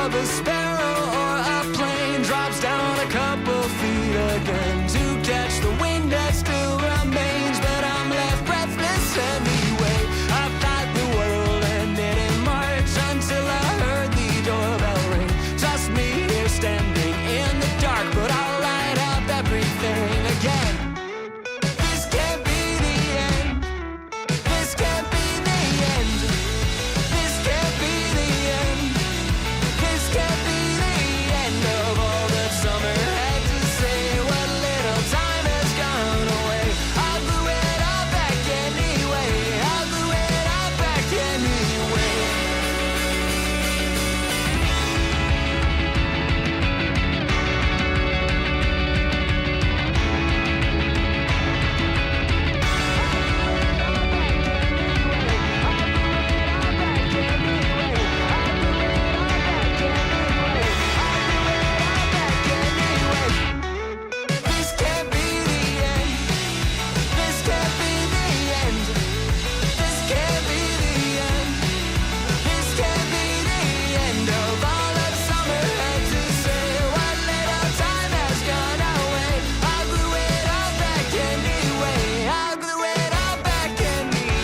of a sparrow or a plane drops down a couple feet again to catch the wind that still remains, but I'm left breathless anyway. I thought the world ended in March until I heard the doorbell ring. Just me here standing in the dark, but I'll light up everything again. This can't be the end. This can't be the end. This can't be the end. This can't be the end of all that summer had to say. What little time has gone away, I'll glue it all back anyway. I'll glue it all back anyway. This can't be the end. This can't be the end. This can't be the end. This can't be the end of all that summer had to say. What little time has gone away, I'll glue it all back anyway. I'll glue it all back anyway.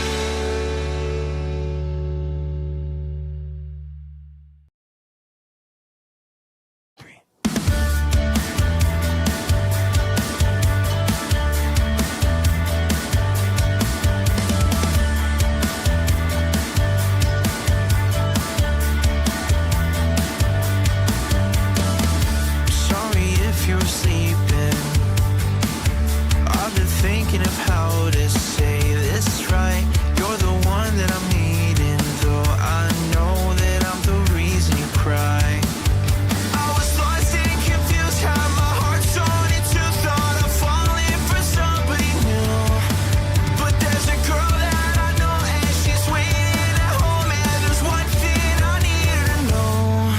Sorry if you're sleeping. I've been thinking of how to say this right. You're the one that I'm needing, though I know that I'm the reason you cry. I was lost and confused, had my heart torn into thought of falling for somebody new. But there's a girl that I know and she's waiting at home, and there's one thing I need her to know.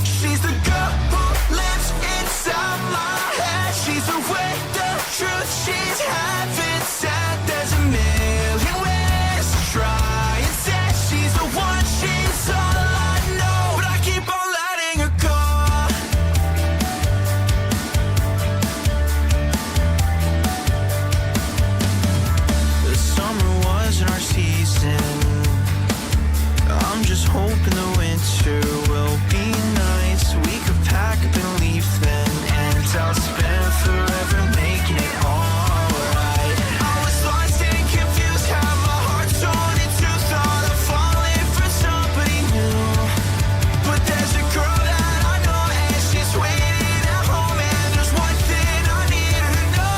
She's the girl who lives inside my head. She's awake, the truth she's haven't said. There's a million ways to try and say she's the one, she's all I know, but I keep on letting her go. The summer wasn't our season. I'm just hoping the winter will be nice. We could pack up and leave then, and I'll spend forever making it alright. I was lost and confused, had my heart torn into thought of falling for somebody new. But there's a girl that I know and she's waiting at home, and there's one thing I need her to know.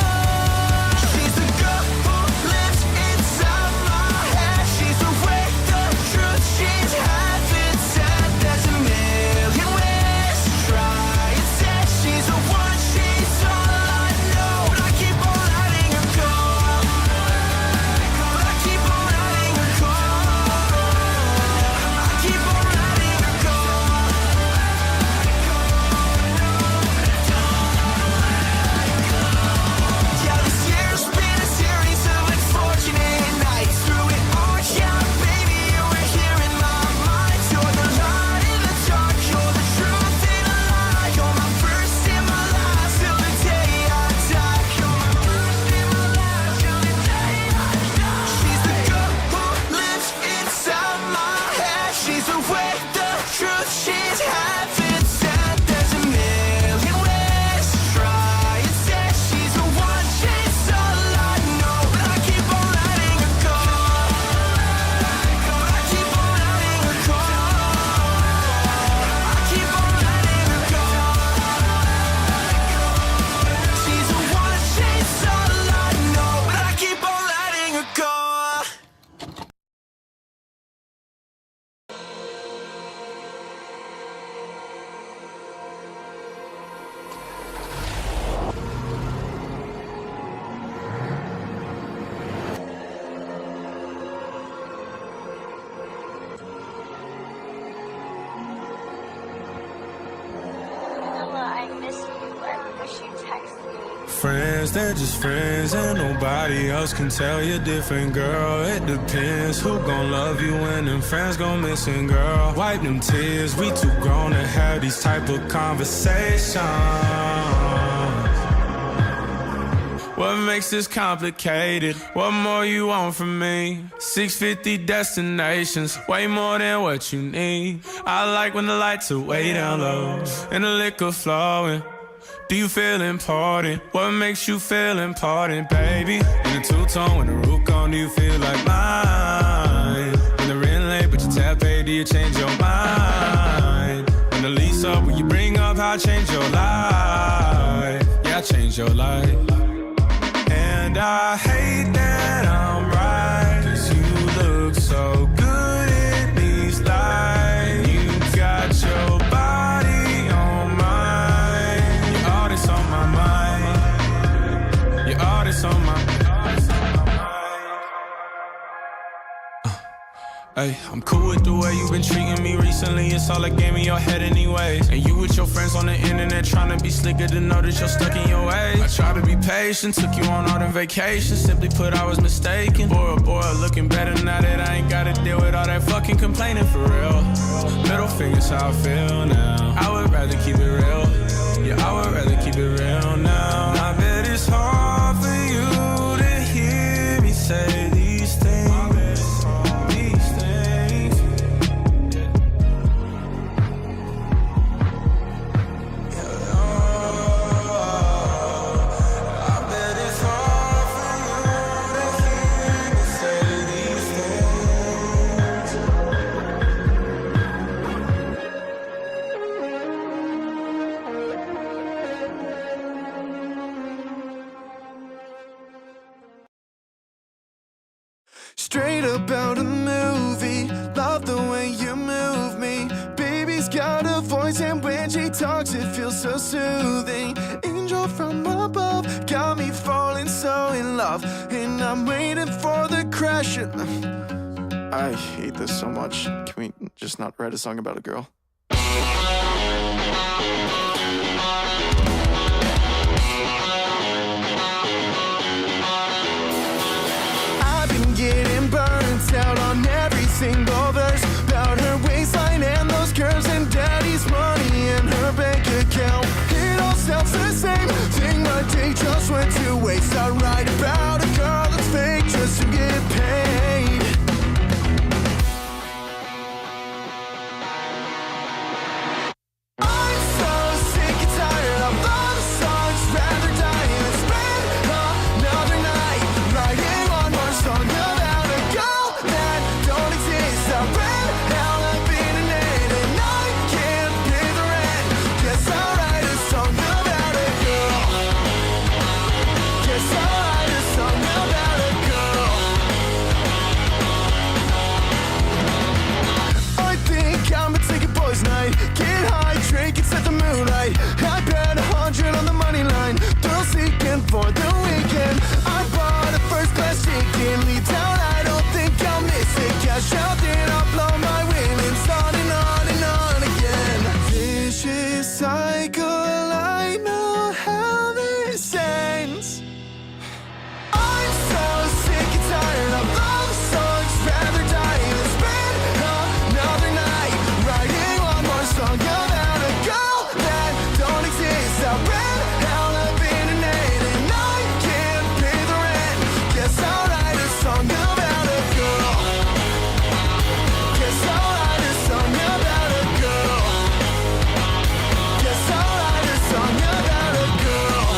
She's the girl who lives inside my head. She's awake, the truth she's haven't said. There's a million ways to try and say she's the one, she's all I know, but I keep on letting her go. But I keep on letting her go. I keep on letting her go. Yeah, this year's been a series of unfortunate nights. Through it all, yeah, baby, you were here in my mind. You're the light in the dark, you're the truth in a lie. You're my first and my last till the day I die. You're my first and my last till the day I die. She's the girl who lives inside my head. She's awake, the truth she's haven't said. There's a million ways to try and say she's the one, she's all I know, but I keep on letting her go. But I keep on letting her go. I keep on letting her go. She's the one, she's all I know, but I keep on letting her go. Noah, I miss you. I wish you text me. friends, they're just friends, and nobody else can tell you different, girl. It depends who gon' love you when them friends go missing, girl. Wipe them tears, we too grown to have these type of conversations. What makes this complicated? What more you want from me? 650 destinations, way more than what you need. I like when the lights are way down low and the liquor flowing. Do you feel important? What makes you feel important, baby? In the two-tone, when the roof gone, do you feel like mine? When the rent late, but you tap pay, do you change your mind? When the lease up, when you bring up how I change your life. Yeah, I changed your life. And I hate that I'm right, 'cause you look so good in these lights. You got your body on mine. You're all that's on my mind. You're all that's on my mind. Hey, I'm cool with the way you've been treating me recently. It's all a game in your head anyways. And you with your friends on the internet trying to be slicker to know that you're stuck in your ways. I try to be patient, took you on all them vacations. Simply put, I was mistaken. Boy, looking better now that I ain't gotta deal with all that fucking complaining for real. Middle fingers how I feel now. I would rather keep it real. Yeah, I would rather keep it real now. I bet it's hard for you to hear me say these things. Straight up out a movie, love the way you move me. Baby's got a voice and when she talks it feels so soothing. Angel from above, got me falling so in love. And I'm waiting for the crash. I hate this so much. Can we just not write a song about a girl? Getting burnt out on every single verse about her waistline and those curves and daddy's money in her bank account. It all sounds the same thing, my day just went to waste. I write about a girl that's fake just to get paid. I'm so sick and tired of love songs, rather die and spend another night writing one more song. Night. Get high, drink, and set the mood right. I bet 100 on the money line. Thrill seeking for the weekend. I bought a first class ticket. Leave town, I don't think I'll miss it. Cash out, then I'll blow my winnings on and on again. Vicious cycle, I know how this ends. I'm so sick and tired of love songs. Rather die than spend another night writing one more song about a girl that don't exist. I read how I've been an eight and I can't pay the rent. Guess I'll write a song about a girl. Guess I'll write a song about a girl. Guess I'll write a song about a girl.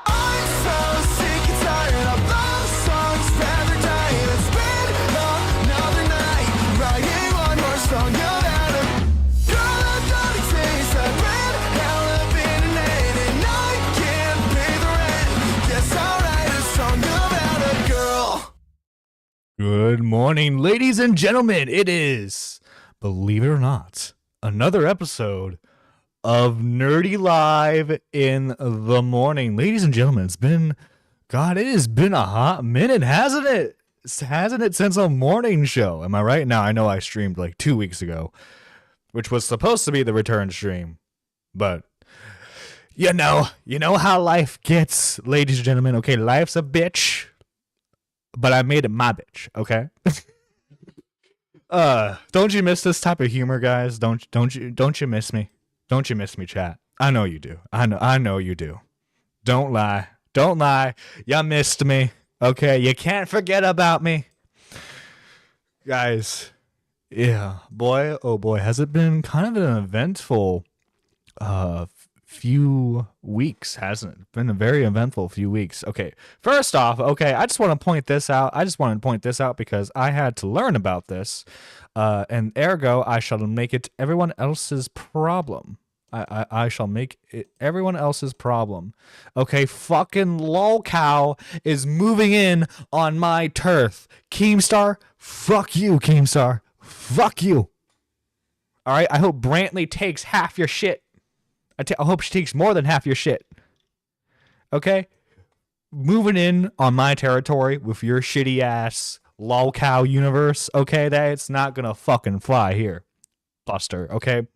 I'm so sick and tired of love songs. Rather die than spend another night writing one more song about a girl that don't exist. I read how I've been an eight and I can't pay the rent. Guess I'll write a song about a girl. Good morning, ladies and gentlemen. It is, believe it or not, another episode of Nerdy Live in the morning. Ladies and gentlemen, it has been a hot minute, hasn't it? Hasn't it since a morning show? Am I right? Now, I know I streamed like 2 weeks ago, which was supposed to be the return stream, but you know how life gets, ladies and gentlemen. Okay, life's a bitch, but I made it my bitch, okay? Don't you miss this type of humor, guys? Don't you miss me? Don't you miss me, chat? I know you do. I know you do. Don't lie. Don't lie. You missed me. Okay, you can't forget about me. Guys, yeah, boy, oh boy, has it been kind of an eventful few weeks, hasn't it? Been a very eventful few weeks. Okay, first off, okay, I just want to point this out. Because I had to learn about this, and ergo, I shall make it everyone else's problem. I shall make it everyone else's problem. Okay, fucking lolcow is moving in on my turf. Keemstar, fuck you, Keemstar. Fuck you. All right, I hope Brantley takes half your shit. I hope she takes more than half your shit. Okay? Moving in on my territory with your shitty ass lolcow universe. Okay, that's not gonna fucking fly here, Buster. Okay?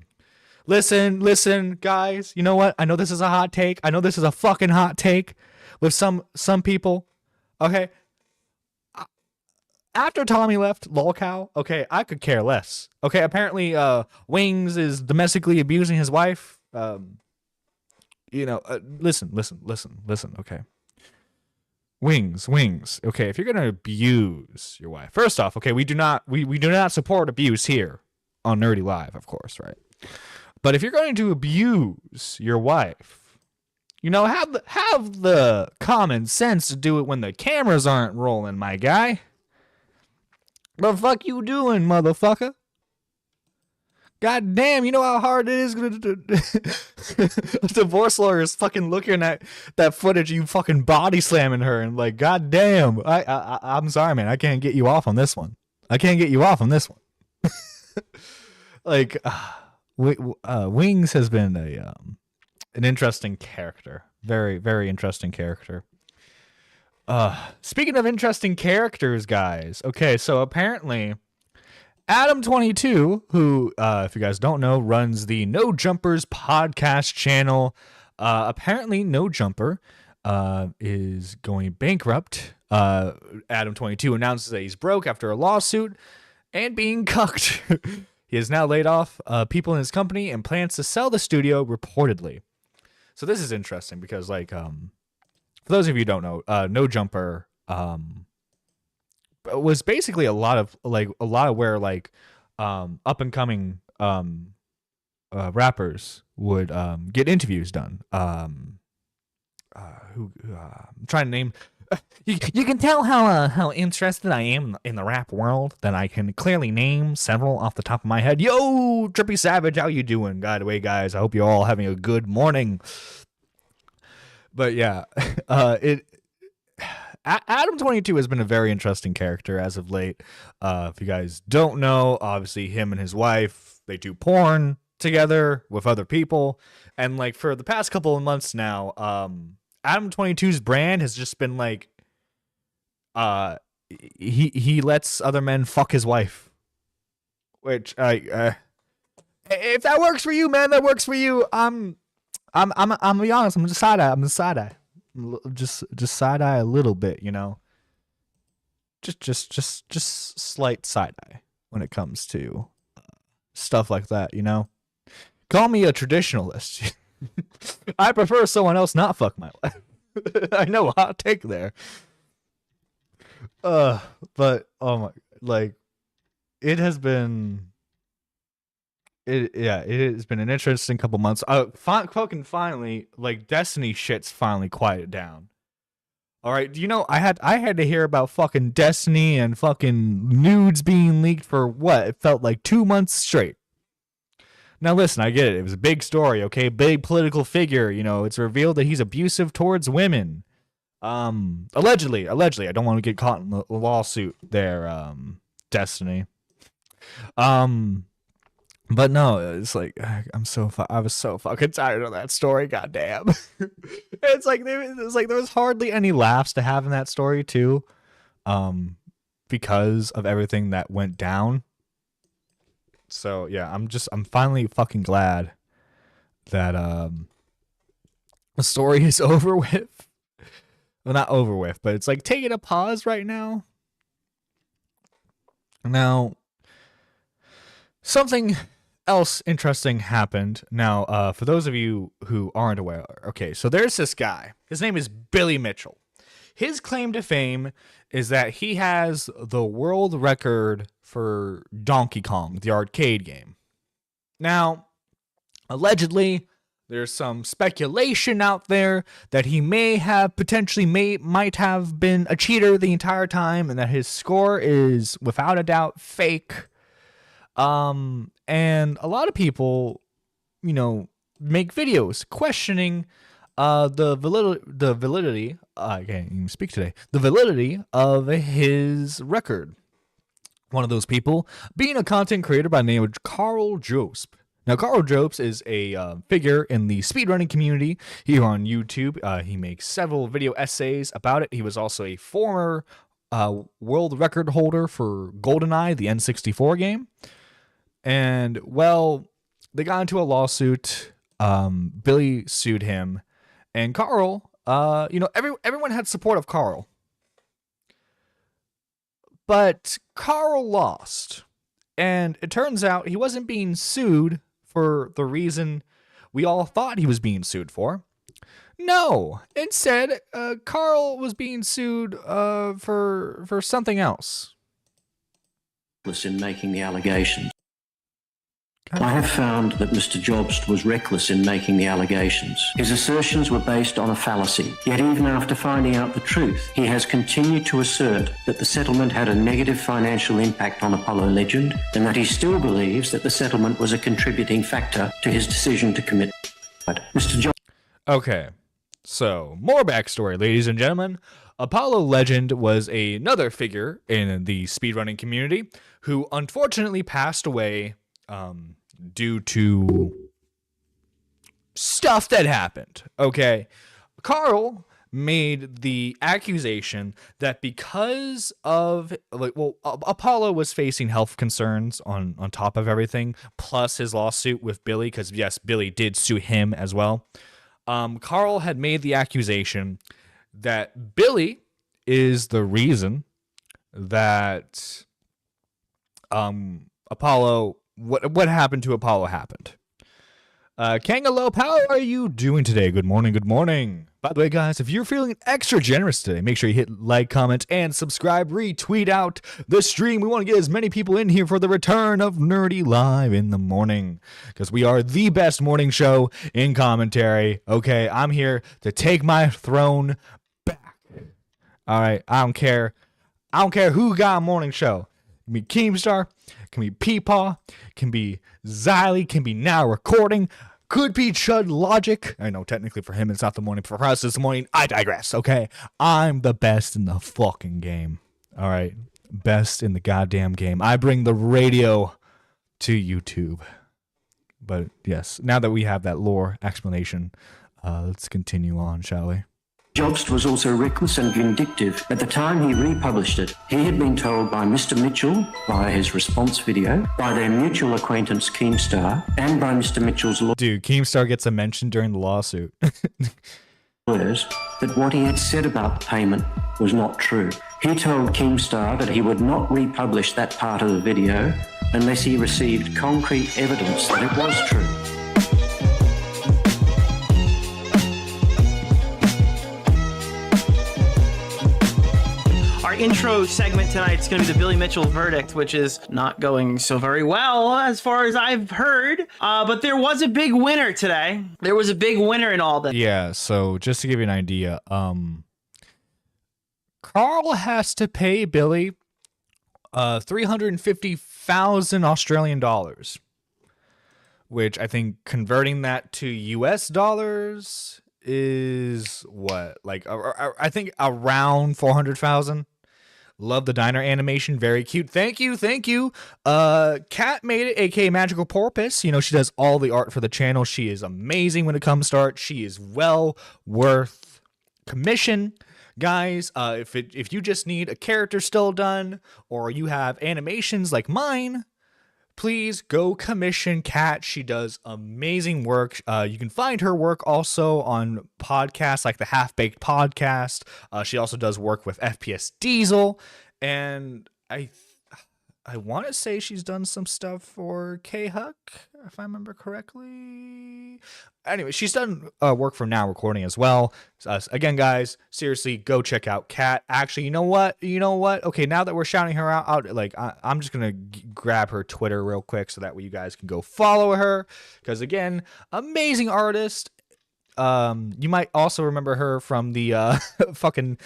Listen, guys. You know what? I know this is a hot take. I know this is a fucking hot take with some people. Okay? After Tommy left, lolcow, okay, I could care less. Okay, apparently Wings is domestically abusing his wife. Listen, okay. Wings, okay, if you're gonna abuse your wife, first off, okay, we do not support abuse here on Nerdy Live, of course, right? But if you're going to abuse your wife, have the common sense to do it when the cameras aren't rolling, my guy. The fuck you doing, motherfucker? God damn, you know how hard it is a divorce lawyer is fucking looking at that footage of you fucking body slamming her and like, god damn, I'm sorry, man, I can't get you off on this one. Like, Wings has been an interesting character, very, very interesting character. Speaking of interesting characters, guys, okay, so apparently Adam22, who, if you guys don't know, runs the No Jumpers podcast channel. Apparently, No Jumper is going bankrupt. Adam22 announces that he's broke after a lawsuit and being cucked. He has now laid off people in his company and plans to sell the studio reportedly. So this is interesting because, like, for those of you who don't know, No Jumper was basically a lot of where like up and coming rappers would get interviews done. I'm trying to name. You can tell how interested I am in the rap world that I can clearly name several off the top of my head. Yo, Trippy Savage, how you doing? By the way, guys, I hope you're all having a good morning. But yeah, Adam22 has been a very interesting character as of late. If you guys don't know, obviously him and his wife, they do porn together with other people. And like for the past couple of months now, Adam22's brand has just been like, he lets other men fuck his wife. Which if that works for you, man, that works for you. I'm gonna be honest, I'm just side eye. Just side eye a little bit, just slight side eye when it comes to stuff like that, Call me a traditionalist. I prefer someone else not fuck my wife. I know, hot take there. But oh my, like, it has been. It has been an interesting couple months. Fucking finally, like, Destiny shit's finally quieted down. All right, I had to hear about fucking Destiny and fucking nudes being leaked for what it felt like 2 months straight. Now listen, I get it. It was a big story, okay? Big political figure. It's revealed that he's abusive towards women. Allegedly. I don't want to get caught in the lawsuit there, Destiny. But no, it's like I was so fucking tired of that story. Goddamn, it's like there was hardly any laughs to have in that story too, because of everything that went down. So yeah, I'm finally fucking glad that the story is over with. Well, not over with, but it's like taking a pause right now. Now, something else interesting happened. Now, for those of you who aren't aware, okay, so there's this guy. His name is Billy Mitchell. His claim to fame is that he has the world record for Donkey Kong, the arcade game. Now, allegedly, there's some speculation out there that he might have been a cheater the entire time, and that his score is without a doubt fake. And a lot of people, make videos questioning the validity. I can't even speak today. The validity of his record. One of those people being a content creator by the name of Carl Josp. Now, Carl Jopes is a figure in the speedrunning community here on YouTube. He makes several video essays about it. He was also a former world record holder for GoldenEye, the N64 game. And, well, they got into a lawsuit. Billy sued him. And Carl, everyone had support of Carl. But Carl lost. And it turns out he wasn't being sued for the reason we all thought he was being sued for. No, instead, Carl was being sued for something else. In making the allegations. I have found that Mr. Jobst was reckless in making the allegations. His assertions were based on a fallacy. Yet even after finding out the truth, he has continued to assert that the settlement had a negative financial impact on Apollo Legend, and that he still believes that the settlement was a contributing factor to his decision to commit. Mr. Jobst. Okay, so more backstory, ladies and gentlemen. Apollo Legend was another figure in the speedrunning community who unfortunately passed away due to stuff that happened. Okay, Carl made the accusation that because of Apollo was facing health concerns on top of everything, plus his lawsuit with Billy, because yes, Billy did sue him as well. Carl had made the accusation that Billy is the reason that Apollo, what happened to Apollo happened. Kangalope, how are you doing today? Good morning, good morning. By the way, guys, if you're feeling extra generous today, make sure you hit like, comment, and subscribe. Retweet out the stream. We want to get as many people in here for the return of Nerdy Live in the morning, because we are the best morning show in commentary. Okay, I'm here to take my throne back. All right, I don't care who got a morning show. It can be Keemstar, can be Peepaw, can be Xylee, can be Now Recording, could be Chud Logic. I know technically for him it's not the morning, for us it's the morning. I digress, okay? I'm the best in the fucking game. All right, best in the goddamn game. I bring the radio to YouTube. But yes, now that we have that lore explanation, let's continue on, shall we? Jobst was also reckless and vindictive. At the time he republished it, he had been told by Mr. Mitchell, via his response video, by their mutual acquaintance Keemstar, and by Mr. Mitchell's Dude, Keemstar gets a mention during the lawsuit. lawyers, that what he had said about the payment was not true. He told Keemstar that he would not republish that part of the video unless he received concrete evidence that it was true. Our intro segment tonight is going to be the Billy Mitchell verdict, which is not going so very well as far as I've heard. But there was a big winner today. There was a big winner in all this. Yeah, so just to give you an idea, Carl has to pay Billy 350,000 Australian dollars, which I think converting that to US dollars is what, like I think around 400,000. Love the diner animation. Very cute. Thank you. Kat made it, aka Magical Porpoise. You know, she does all the art for the channel. She is amazing when it comes to art. She is well worth commission. Guys, if you just need a character still done, or you have animations like mine, please go commission Kat. She does amazing work. You can find her work also on podcasts like the Half Baked Podcast. She also does work with FPS Diesel, and I want to say she's done some stuff for K-Huck, if I remember correctly. Anyway, she's done work for Now Recording as well. Again, guys, seriously, go check out Kat. Actually, you know what? Okay, now that we're shouting her out, I'm just going to grab her Twitter real quick so that way you guys can go follow her. Because, again, amazing artist. You might also remember her from the fucking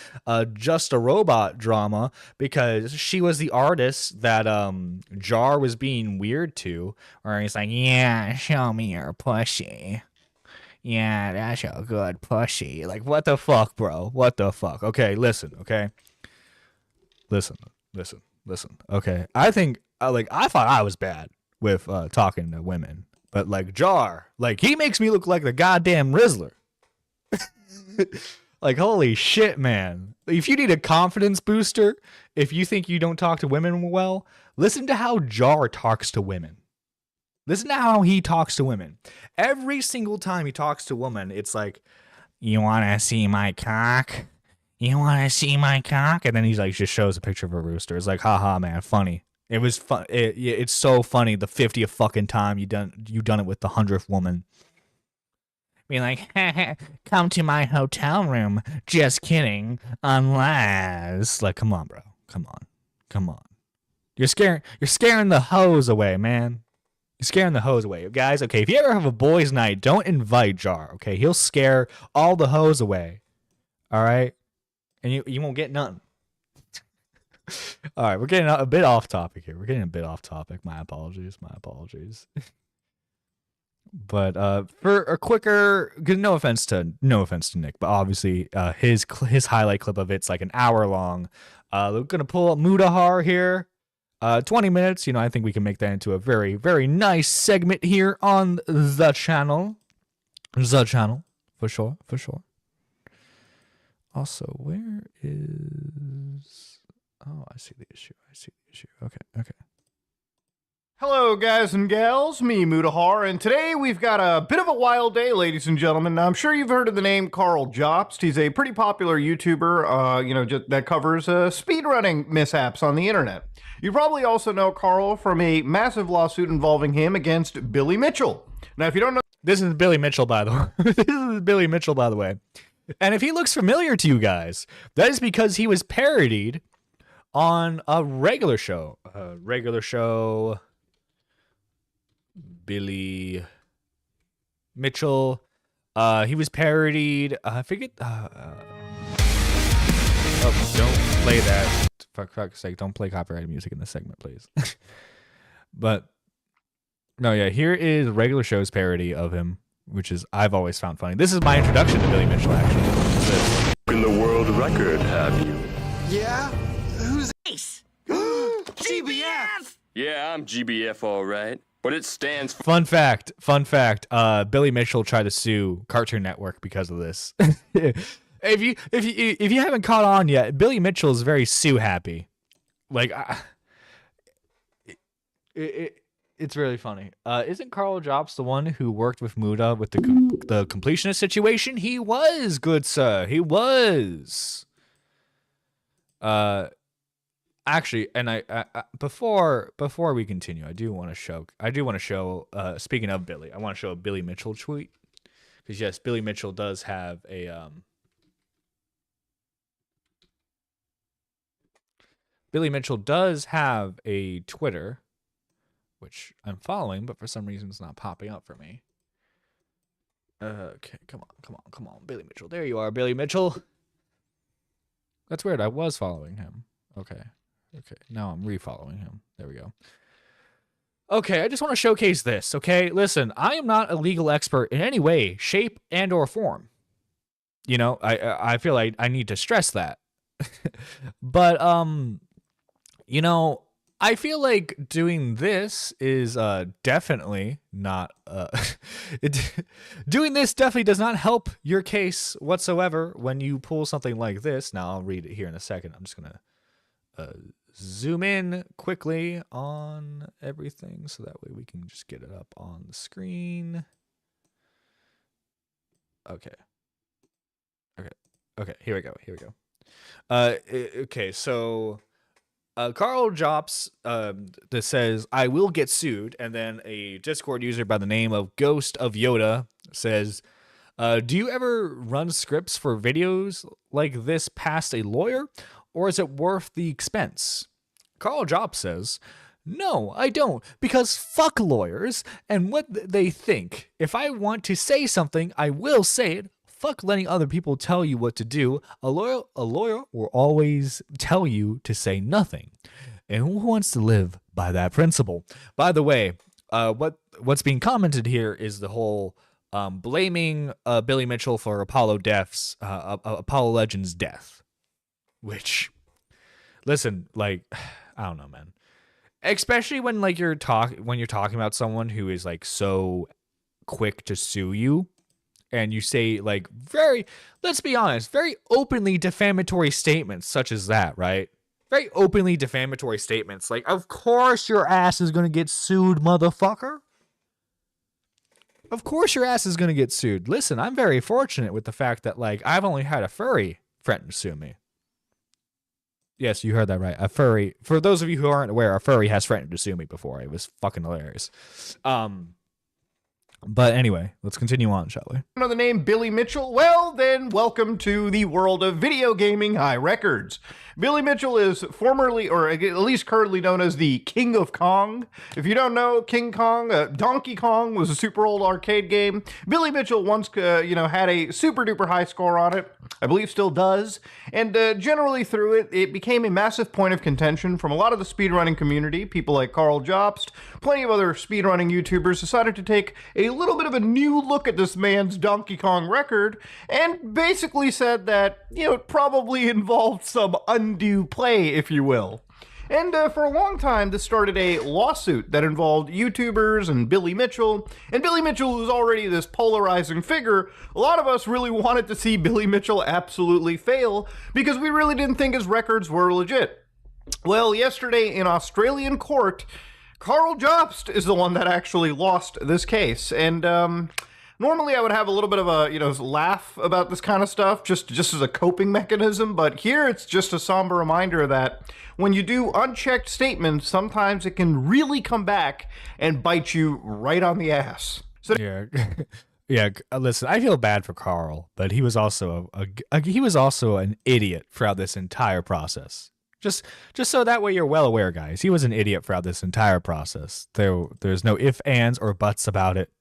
Just a Robot drama, because she was the artist that Jar was being weird to, where he's like, yeah, show me your pussy. Yeah, that's a good pussy. Like, what the fuck, bro? What the fuck? Okay, listen, okay? Listen. Okay, I think, I thought I was bad with talking to women. But, like, Jar, like, he makes me look like the goddamn Rizzler. Like, holy shit, man. If you need a confidence booster, if you think you don't talk to women well, listen to how Jar talks to women. Listen to how he talks to women. Every single time he talks to a woman, it's like, you want to see my cock? You want to see my cock? And then he's like, just shows a picture of a rooster. It's like, haha, man, funny. It was fun. It's so funny. The 50th fucking time you done it with the 100th woman. Be like, come to my hotel room. Just kidding. Unless, like, come on, bro. Come on. You're scaring the hoes away, man. You're scaring the hoes away, guys. Okay, if you ever have a boys' night, don't invite Jar. Okay, he'll scare all the hoes away. All right, and you won't get nothing. All right, we're getting a bit off topic here. My apologies. But for a quicker, no offense to Nick, but obviously his highlight clip of it's like an hour long. We're gonna pull up Mudahar here. 20 minutes. You know, I think we can make that into a very, very nice segment here on the channel. For sure. Also, where is? Oh, I see the issue. Okay. Hello, guys and gals, me, Mudahar, and today we've got a bit of a wild day, ladies and gentlemen. Now, I'm sure you've heard of the name Carl Jobst. He's a pretty popular YouTuber, that covers speedrunning mishaps on the internet. You probably also know Carl from a massive lawsuit involving him against Billy Mitchell. Now, if you don't know... This is Billy Mitchell, by the way. And if he looks familiar to you guys, that is because he was parodied on a regular show. Billy Mitchell. He was parodied. I forget. Oh, don't play that. For fuck's sake, don't play copyrighted music in this segment, please. But no, yeah, here is regular show's parody of him, which is I've always found funny. This is my introduction to Billy Mitchell, actually. In the world record, have you? Yeah? Who's Ace. GBF. Yeah, I'm GBF, all right. But it stands for... Fun fact. Billy Mitchell tried to sue Cartoon Network because of this. If you haven't caught on yet, Billy Mitchell is very sue happy. Like, it's really funny. Isn't Carl Jobst the one who worked with Muda with the completionist situation? He was, good sir. He was. Actually, and I before we continue, I do want to show. Speaking of Billy, I want to show a Billy Mitchell tweet, because yes, Billy Mitchell does have a Billy Mitchell does have a Twitter, which I'm following, but for some reason it's not popping up for me. Okay, come on, Billy Mitchell. There you are, Billy Mitchell. That's weird. I was following him. Okay. Now I'm refollowing him. There we go. Okay, I just want to showcase this. Okay, listen, I am not a legal expert in any way, shape, and or form. You know, I feel like I need to stress that. But you know, I feel like doing this is definitely not doing this definitely does not help your case whatsoever when you pull something like this. Now I'll read it here in a second. I'm just gonna zoom in quickly on everything so that way we can just get it up on the screen. Okay. Here we go. Okay, so Carl Jops that says, I will get sued. And then a Discord user by the name of Ghost of Yoda says, do you ever run scripts for videos like this past a lawyer? Or is it worth the expense? Carl Jops says, no, I don't, because fuck lawyers and what they think. If I want to say something, I will say it. Fuck letting other people tell you what to do. A lawyer will always tell you to say nothing. And who wants to live by that principle? By the way, what's being commented here is the whole blaming Billy Mitchell for Apollo Legends' death. Which, listen, like, I don't know, man. Especially when like you're talking about someone who is like so quick to sue you. And you say, like, let's be honest, very openly defamatory statements such as that, right? Very openly defamatory statements. Like, of course your ass is going to get sued, motherfucker. Of course your ass is going to get sued. Listen, I'm very fortunate with the fact that, like, I've only had a furry threaten to sue me. Yes, you heard that right. A furry. For those of you who aren't aware, a furry has threatened to sue me before. It was fucking hilarious. But anyway, let's continue on, shall we? Know the name Billy Mitchell? Well, then welcome to the world of video gaming high records. Billy Mitchell is formerly, or at least currently known as the King of Kong. If you don't know, King Kong, Donkey Kong was a super old arcade game. Billy Mitchell once, had a super duper high score on it. I believe still does. And generally through it, it became a massive point of contention from a lot of the speedrunning community. People like Carl Jobst, plenty of other speedrunning YouTubers decided to take a little bit of a new look at this man's Donkey Kong record and basically said that, it probably involved some undue play, if you will. And for a long time, this started a lawsuit that involved YouTubers and Billy Mitchell. And Billy Mitchell was already this polarizing figure. A lot of us really wanted to see Billy Mitchell absolutely fail because we really didn't think his records were legit. Well, yesterday in Australian court, Carl Jobst is the one that actually lost this case. And normally I would have a little bit of a, laugh about this kind of stuff, just as a coping mechanism. But here it's just a somber reminder that when you do unchecked statements, sometimes it can really come back and bite you right on the ass. So yeah. Listen, I feel bad for Carl, but he was also he was also an idiot throughout this entire process. Just so that way you're well aware, guys. He was an idiot throughout this entire process. There's no ifs, ands, or buts about it.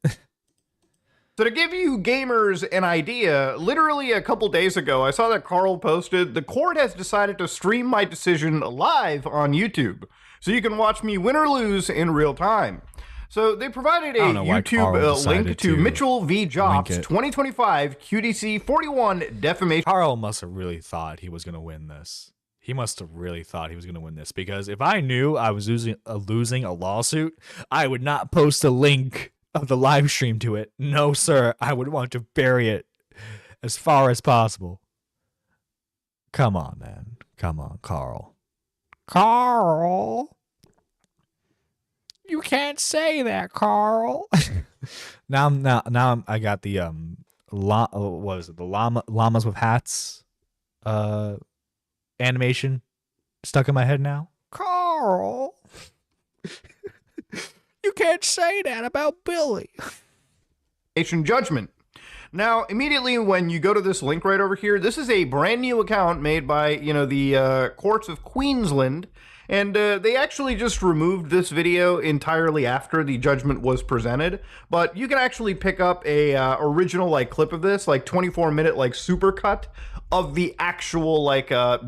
So to give you gamers an idea, literally a couple days ago, I saw that Carl posted, the court has decided to stream my decision live on YouTube. So you can watch me win or lose in real time. So they provided a YouTube link to Mitchell v. Jobs 2025 QDC 41 defamation. Carl must have really thought he was going to win this. He must have really thought he was going to win this, because if I knew I was losing a lawsuit, I would not post a link of the live stream to it. No, sir. I would want to bury it as far as possible. Come on, man. Come on, Carl. Carl. You can't say that, Carl. now I got the what is it? The llamas with hats animation stuck in my head now. Carl. You can't say that about Billy. Judgment. Now, immediately when you go to this link right over here, this is a brand new account made by, the courts of Queensland. And they actually just removed this video entirely after the judgment was presented. But you can actually pick up a original clip of this, 24-minute supercut of the actual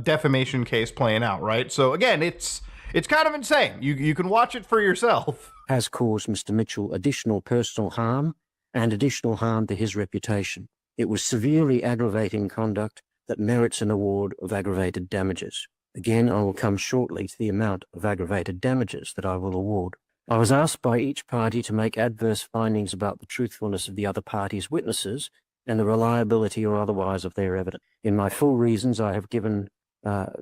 defamation case playing out, right? So again, it's kind of insane. You can watch it for yourself. Has caused Mr. Mitchell additional personal harm and additional harm to his reputation. It was severely aggravating conduct that merits an award of aggravated damages. Again, I will come shortly to the amount of aggravated damages that I will award. I was asked by each party to make adverse findings about the truthfulness of the other party's witnesses and the reliability or otherwise of their evidence. In my full reasons, I have given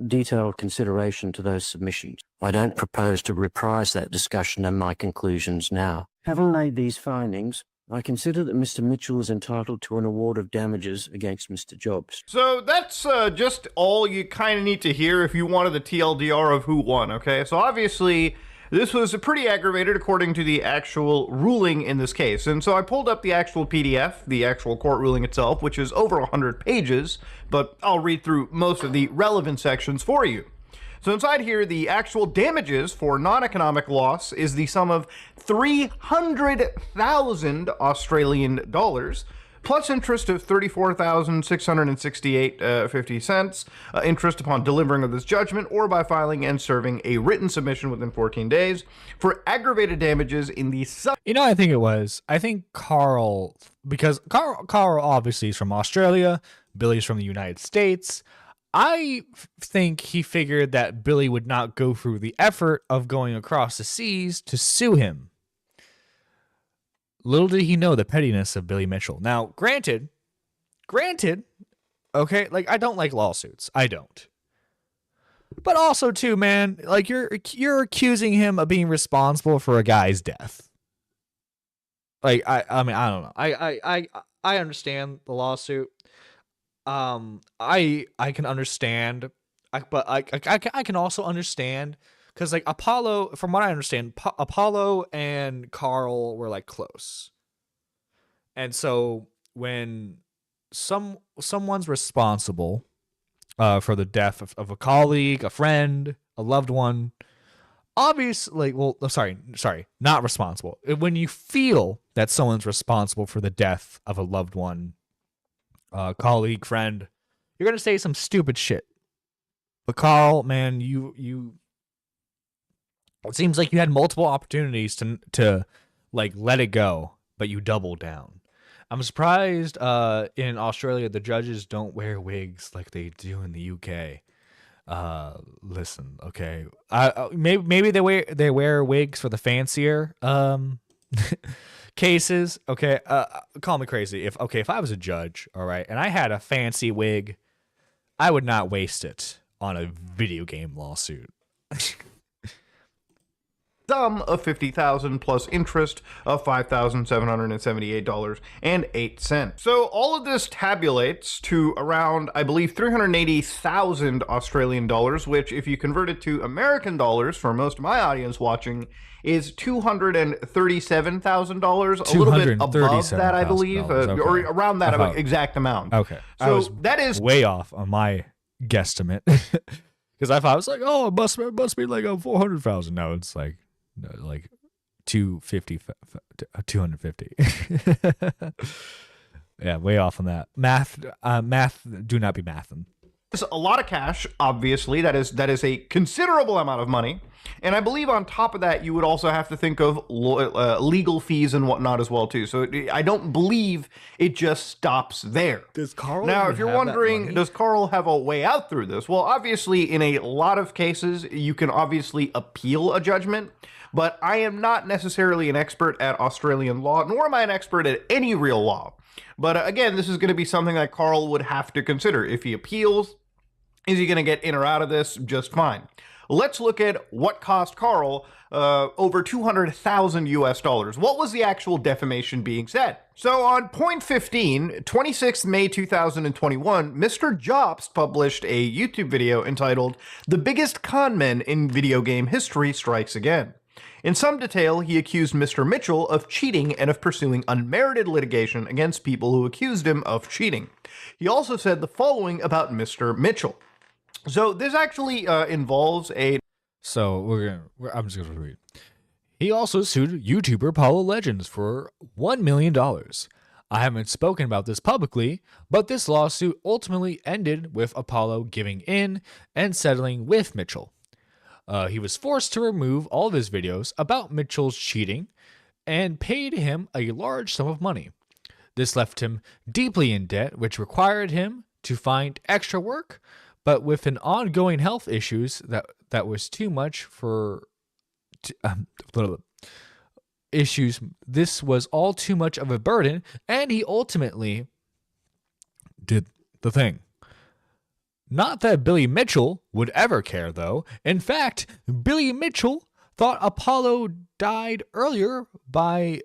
detailed consideration to those submissions. I don't propose to reprise that discussion and my conclusions now. Having made these findings, I consider that Mr. Mitchell is entitled to an award of damages against Mr. Jobs. So that's just all you kind of need to hear if you wanted the TLDR of who won, okay? So obviously, this was pretty aggravated according to the actual ruling in this case. And so I pulled up the actual PDF, the actual court ruling itself, which is over 100 pages, but I'll read through most of the relevant sections for you. So inside here, the actual damages for non-economic loss is the sum of 300,000 Australian dollars, plus interest of 34,668.50 cents, interest upon delivering of this judgment or by filing and serving a written submission within 14 days for aggravated damages in the You know, I think Carl, because Carl obviously is from Australia, Billy's from the United States. I think he figured that Billy would not go through the effort of going across the seas to sue him. Little did he know the pettiness of Billy Mitchell. Now, granted, okay, like, I don't like lawsuits. I don't. But also, too, man, like, you're accusing him of being responsible for a guy's death. Like, I mean, I don't know. I understand the lawsuit. I can understand, but I can also understand, because, like, Apollo, from what I understand, Apollo and Carl were, like, close. And so when someone's responsible for the death of a colleague, a friend, a loved one, obviously, well, sorry, not responsible. When you feel that someone's responsible for the death of a loved one, colleague, friend, you're going to say some stupid shit. But Carl, man, you it seems like you had multiple opportunities to like let it go, but you doubled down. I'm surprised in Australia the judges don't wear wigs like they do in the UK. Listen, okay. Maybe they wear wigs for the fancier cases. Okay. Call me crazy. If I was a judge, all right, and I had a fancy wig, I would not waste it on a video game lawsuit. Sum of $50,000 plus interest of $5,778.08. So all of this tabulates to around, I believe, 380,000 Australian dollars, which, if you convert it to American dollars, for most of my audience watching, is $237,000, a little bit above that, I believe, okay. or around that exact amount. Okay, so that is way off on my guesstimate, because I thought, I was like, oh, it must be like a 400,000. No, it's like 250. Yeah, way off on that. Math do not be mathing. It's a lot of cash, obviously. That is a considerable amount of money. And I believe on top of that, you would also have to think of legal fees and whatnot as well, too. So I don't believe it just stops there. Does Carl Now, if you're wondering, does Carl have a way out through this? Well, obviously, in a lot of cases, you can obviously appeal a judgment. But I am not necessarily an expert at Australian law, nor am I an expert at any real law. But again, this is going to be something that Carl would have to consider. If he appeals, is he going to get in or out of this? Just fine. Let's look at what cost Carl over 200,000 US dollars. What was the actual defamation being said? So on point 15, 26th May 2021, Mr. Jobst published a YouTube video entitled "The Biggest Con Men in Video Game History Strikes Again." In some detail, he accused Mr. Mitchell of cheating and of pursuing unmerited litigation against people who accused him of cheating. He also said the following about Mr. Mitchell. So this actually involves a... So I'm just going to read. He also sued YouTuber Paulo Legends for $1 million. I haven't spoken about this publicly, but this lawsuit ultimately ended with Apollo giving in and settling with Mitchell. He was forced to remove all of his videos about Mitchell's cheating and paid him a large sum of money. This left him deeply in debt, which required him to find extra work, but with an ongoing health issues that was too much for issues. This was all too much of a burden, and he ultimately did the thing. Not that Billy Mitchell would ever care, though. In fact, Billy Mitchell thought Apollo died earlier by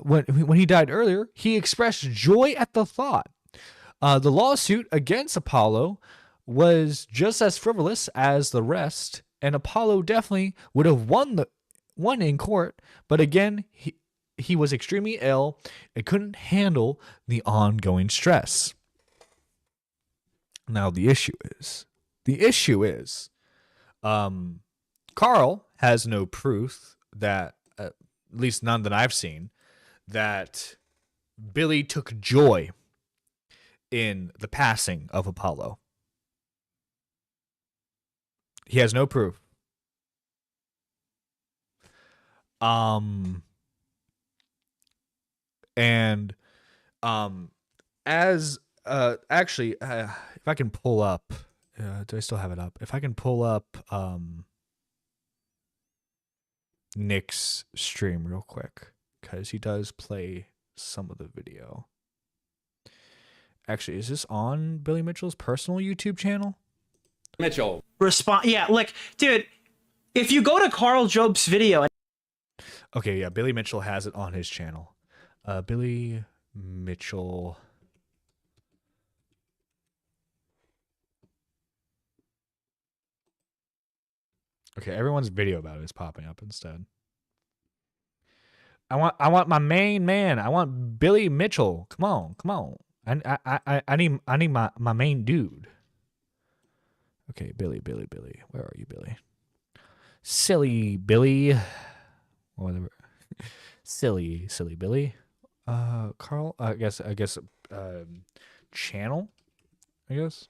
when he died earlier, he expressed joy at the thought. The lawsuit against Apollo was just as frivolous as the rest, and Apollo definitely would have won in court, but again, he was extremely ill and couldn't handle the ongoing stress. Now the issue is, Carl has no proof that, at least none that I've seen, that Billy took joy in the passing of Apollo. He has no proof. If I can pull up, do I still have it up? If I can pull up Nick's stream real quick, because he does play some of the video. Actually, is this on Billy Mitchell's personal YouTube channel? Mitchell. Yeah, like, dude, if you go to Carl Job's video. Okay, yeah, Billy Mitchell has it on his channel. Billy Mitchell. Okay, everyone's video about it is popping up instead. I want my main man. I want Billy Mitchell. Come on. I need my main dude. Okay, Billy. Where are you, Billy? Silly Billy. Whatever. Silly Billy. Carl. I guess. Channel. I guess.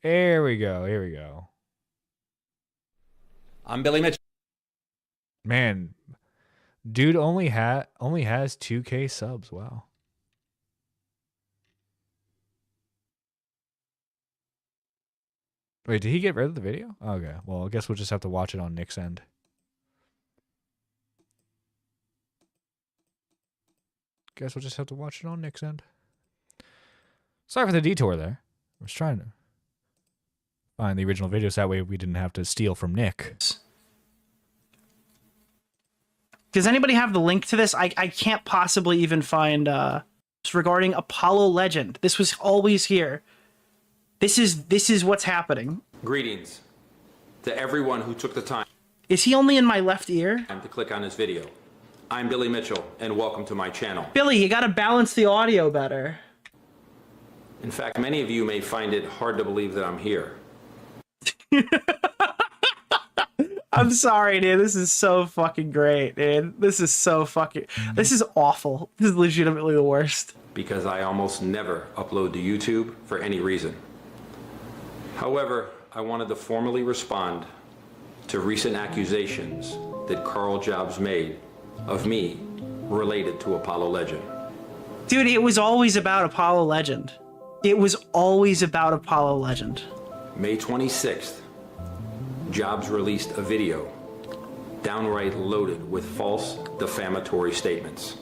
Here we go. I'm Billy Mitchell. Man, dude only has 2K subs. Wow. Wait, did he get rid of the video? Okay, well, I guess we'll just have to watch it on Nick's end. Sorry for the detour there. I was trying to find the original videos, that way we didn't have to steal from Nick. Does anybody have the link to this? I can't possibly even find regarding Apollo Legend. This was always here. This is what's happening. Greetings to everyone who took the time Is he only in my left ear? to click on this video. I'm Billy Mitchell, and welcome to my channel. Billy, you gotta balance the audio better. In fact, many of you may find it hard to believe that I'm here. I'm sorry, dude. This is so fucking great, dude. This is awful. This is legitimately the worst. Because I almost never upload to YouTube for any reason. However, I wanted to formally respond to recent accusations that Carl Jobs made of me related to Apollo Legend. Dude, it was always about Apollo Legend. It was always about Apollo Legend. May 26th, Jobs released a video downright loaded with false defamatory statements.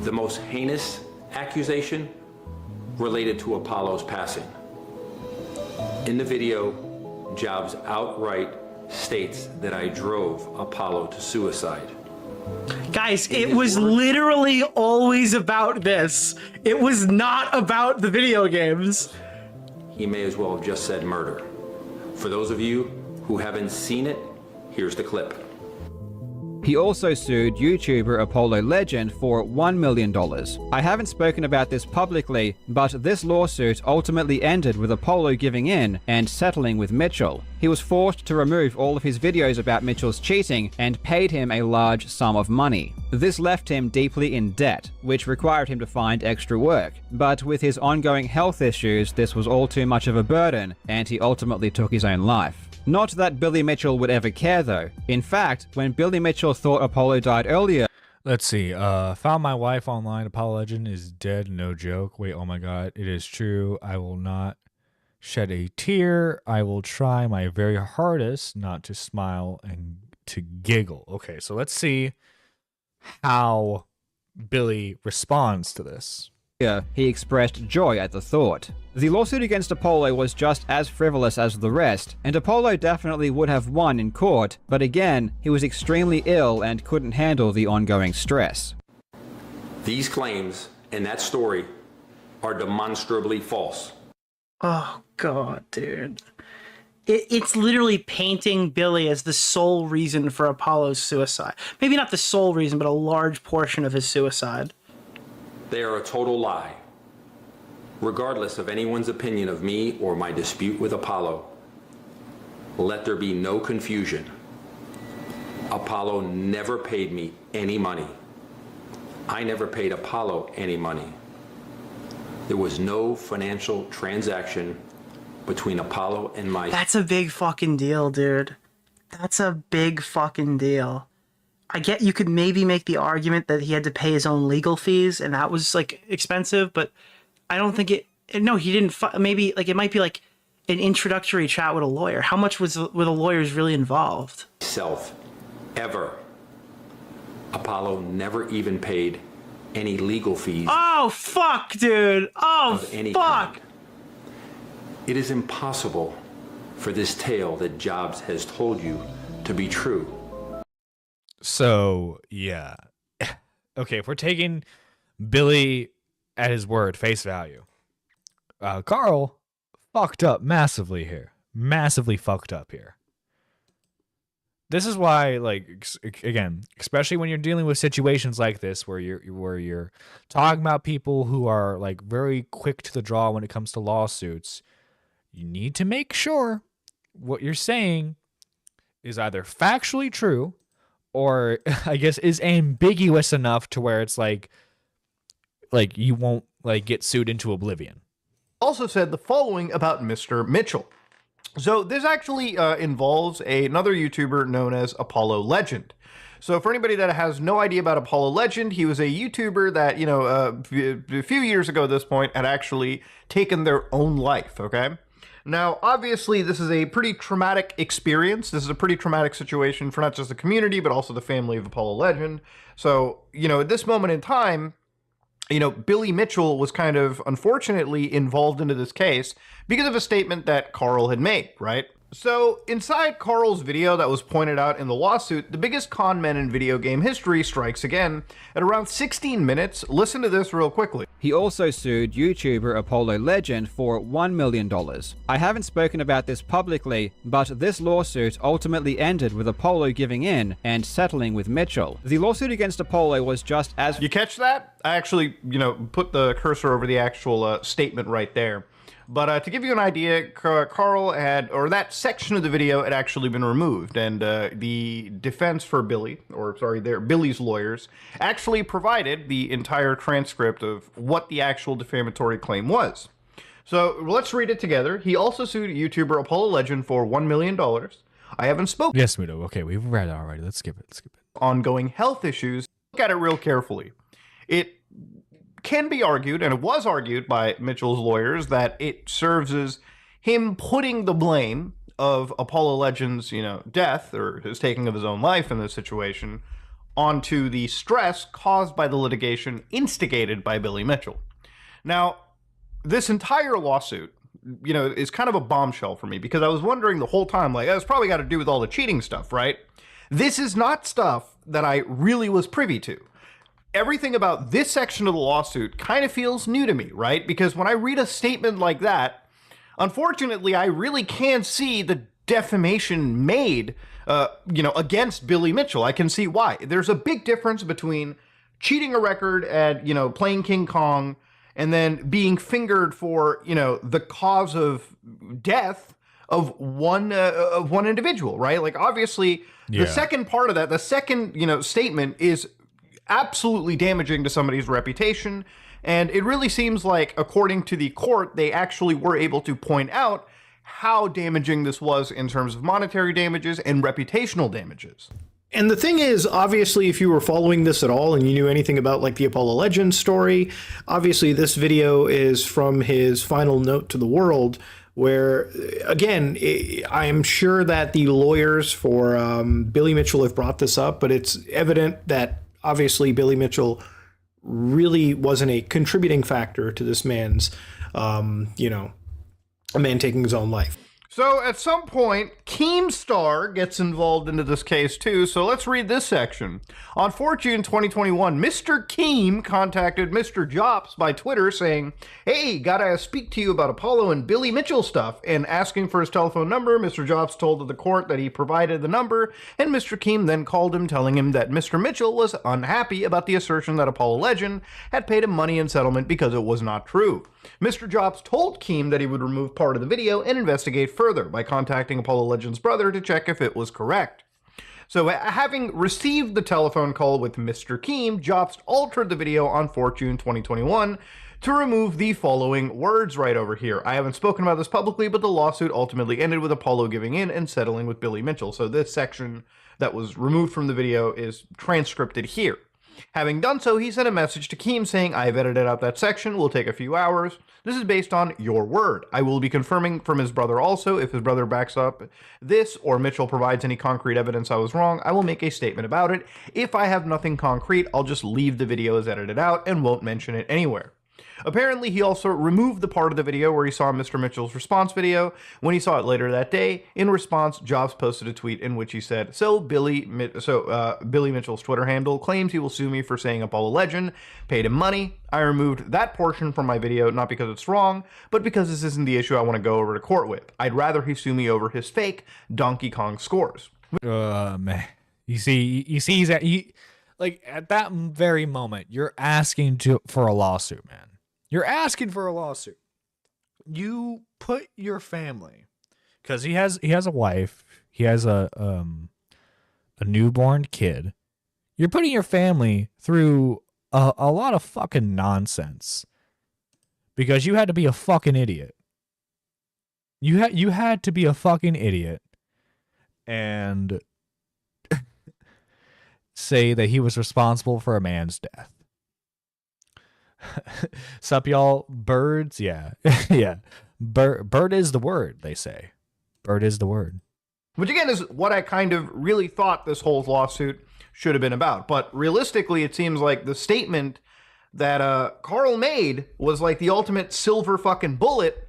The most heinous accusation related to Apollo's passing. In the video, Jobs outright states that I drove Apollo to suicide. Guys, it was literally always about this. It was not about the video games. He may as well have just said murder. For those of you who haven't seen it, here's the clip. He also sued YouTuber Apollo Legend for $1 million. I haven't spoken about this publicly, but this lawsuit ultimately ended with Apollo giving in and settling with Mitchell. He was forced to remove all of his videos about Mitchell's cheating and paid him a large sum of money. This left him deeply in debt, which required him to find extra work. But with his ongoing health issues, this was all too much of a burden, and he ultimately took his own life. Not that Billy Mitchell would ever care, though. In fact, when Billy Mitchell thought Apollo died earlier... Let's see. Found my wife online. Apollo Legend is dead. No joke. Wait, oh my God. It is true. I will not shed a tear. I will try my very hardest not to smile and to giggle. Okay, so let's see how Billy responds to this. He expressed joy at the thought. The lawsuit against Apollo was just as frivolous as the rest, and Apollo definitely would have won in court, but again, he was extremely ill and couldn't handle the ongoing stress. These claims and that story are demonstrably false. Oh, God, dude. It's literally painting Billy as the sole reason for Apollo's suicide. Maybe not the sole reason, but a large portion of his suicide. They are a total lie. Regardless of anyone's opinion of me or my dispute with Apollo, let there be no confusion. Apollo never paid me any money. I never paid Apollo any money. There was no financial transaction between Apollo and my... That's a big fucking deal, dude. That's a big fucking deal. I get you could maybe make the argument that he had to pay his own legal fees and that was like expensive, but I don't think it. No, he didn't. Maybe like it might be like an introductory chat with a lawyer. How much were the lawyers really involved? Ever. Apollo never even paid any legal fees. Oh fuck, dude. Oh fuck. Kind. It is impossible for this tale that Jobs has told you to be true. So, yeah. Okay, if we're taking Billy at his word, face value, Carl fucked up massively here. Massively fucked up here. This is why, like, again, especially when you're dealing with situations like this where you're talking about people who are, like, very quick to the draw when it comes to lawsuits, you need to make sure what you're saying is either factually true or I guess is ambiguous enough to where it's like you won't like get sued into oblivion. Also said the following about Mr. Mitchell. So this actually involves another YouTuber known as Apollo Legend. So for anybody that has no idea about Apollo Legend, he was a YouTuber that, you know, a few years ago at this point had actually taken their own life, okay? Now, obviously, this is a pretty traumatic experience. This is a pretty traumatic situation for not just the community, but also the family of Apollo Legend. So, you know, at this moment in time, you know, Billy Mitchell was kind of, unfortunately, involved into this case because of a statement that Carl had made, right? So, inside Carl's video that was pointed out in the lawsuit, the biggest con men in video game history strikes again at around 16 minutes. Listen to this real quickly. He also sued YouTuber Apollo Legend for $1 million. I haven't spoken about this publicly, but this lawsuit ultimately ended with Apollo giving in and settling with Mitchell. The lawsuit against Apollo was just as... You catch that? I actually, you know, put the cursor over the actual statement right there. But to give you an idea, Carl had, or that section of the video had actually been removed, and the defense for Billy, or sorry, Billy's lawyers, actually provided the entire transcript of what the actual defamatory claim was. So let's read it together. He also sued YouTuber Apollo Legend for $1 million. I haven't spoken. Yes, Mudo. Okay, we've read it already. Let's skip it. Ongoing health issues. Look at it real carefully. It can be argued, and it was argued by Mitchell's lawyers, that it serves as him putting the blame of Apollo Legend's, you know, death or his taking of his own life in this situation onto the stress caused by the litigation instigated by Billy Mitchell. Now, this entire lawsuit, you know, is kind of a bombshell for me because I was wondering the whole time, like, it's probably got to do with all the cheating stuff, right? This is not stuff that I really was privy to. Everything about this section of the lawsuit kind of feels new to me, right? Because when I read a statement like that, unfortunately, I really can't see the defamation made, you know, against Billy Mitchell. I can see why. There's a big difference between cheating a record at, you know, playing King Kong and then being fingered for, you know, the cause of death of one individual, right? Like, obviously, the second part of that, the second, you know, statement is absolutely damaging to somebody's reputation, and it really seems like, according to the court, they actually were able to point out how damaging this was in terms of monetary damages and reputational damages. And the thing is, obviously, if you were following this at all and you knew anything about like the Apollo Legends story, obviously this video is from his final note to the world, where, again, I am sure that the lawyers for Billy Mitchell have brought this up, but it's evident that obviously Billy Mitchell really wasn't a contributing factor to this man's, you know, a man taking his own life. So at some point, Keemstar gets involved into this case too, so let's read this section. On 4 June 2021, Mr. Keem contacted Mr. Jops by Twitter saying, "Hey, gotta speak to you about Apollo and Billy Mitchell stuff," and asking for his telephone number. Mr. Jops told the court that he provided the number, and Mr. Keem then called him, telling him that Mr. Mitchell was unhappy about the assertion that Apollo Legend had paid him money in settlement because it was not true. Mr. Jops told Keem that he would remove part of the video and investigate further by contacting Apollo Legend's brother to check if it was correct. So having received the telephone call with Mr. Keem, Jops altered the video on 4 June 2021 to remove the following words right over here. I haven't spoken about this publicly, but the lawsuit ultimately ended with Apollo giving in and settling with Billy Mitchell. So this section that was removed from the video is transcripted here. Having done so, he sent a message to Keem saying, "I've edited out that section, will take a few hours. This is based on your word. I will be confirming from his brother also. If his brother backs up this or Mitchell provides any concrete evidence I was wrong, I will make a statement about it. If I have nothing concrete, I'll just leave the video as edited out and won't mention it anywhere." Apparently, he also removed the part of the video where he saw Mr. Mitchell's response video. When he saw it later that day, in response, Jobs posted a tweet in which he said, Billy Mitchell's Twitter handle claims he will sue me for saying Apollo Legend paid him money. I removed that portion from my video, not because it's wrong, but because this isn't the issue I want to go over to court with. I'd rather he sue me over his fake Donkey Kong scores. Man. You see, he's at, like, at that very moment, you're asking for a lawsuit, man. You're asking for a lawsuit. You put your family, because he has a wife, he has a newborn kid. You're putting your family through a lot of fucking nonsense because you had to be a fucking idiot. You had to be a fucking idiot and say that he was responsible for a man's death. Sup, y'all? Birds? Yeah. Yeah. Bird is the word, they say. Bird is the word. Which again is what I kind of really thought this whole lawsuit should have been about. But realistically, it seems like the statement that Carl made was like the ultimate silver fucking bullet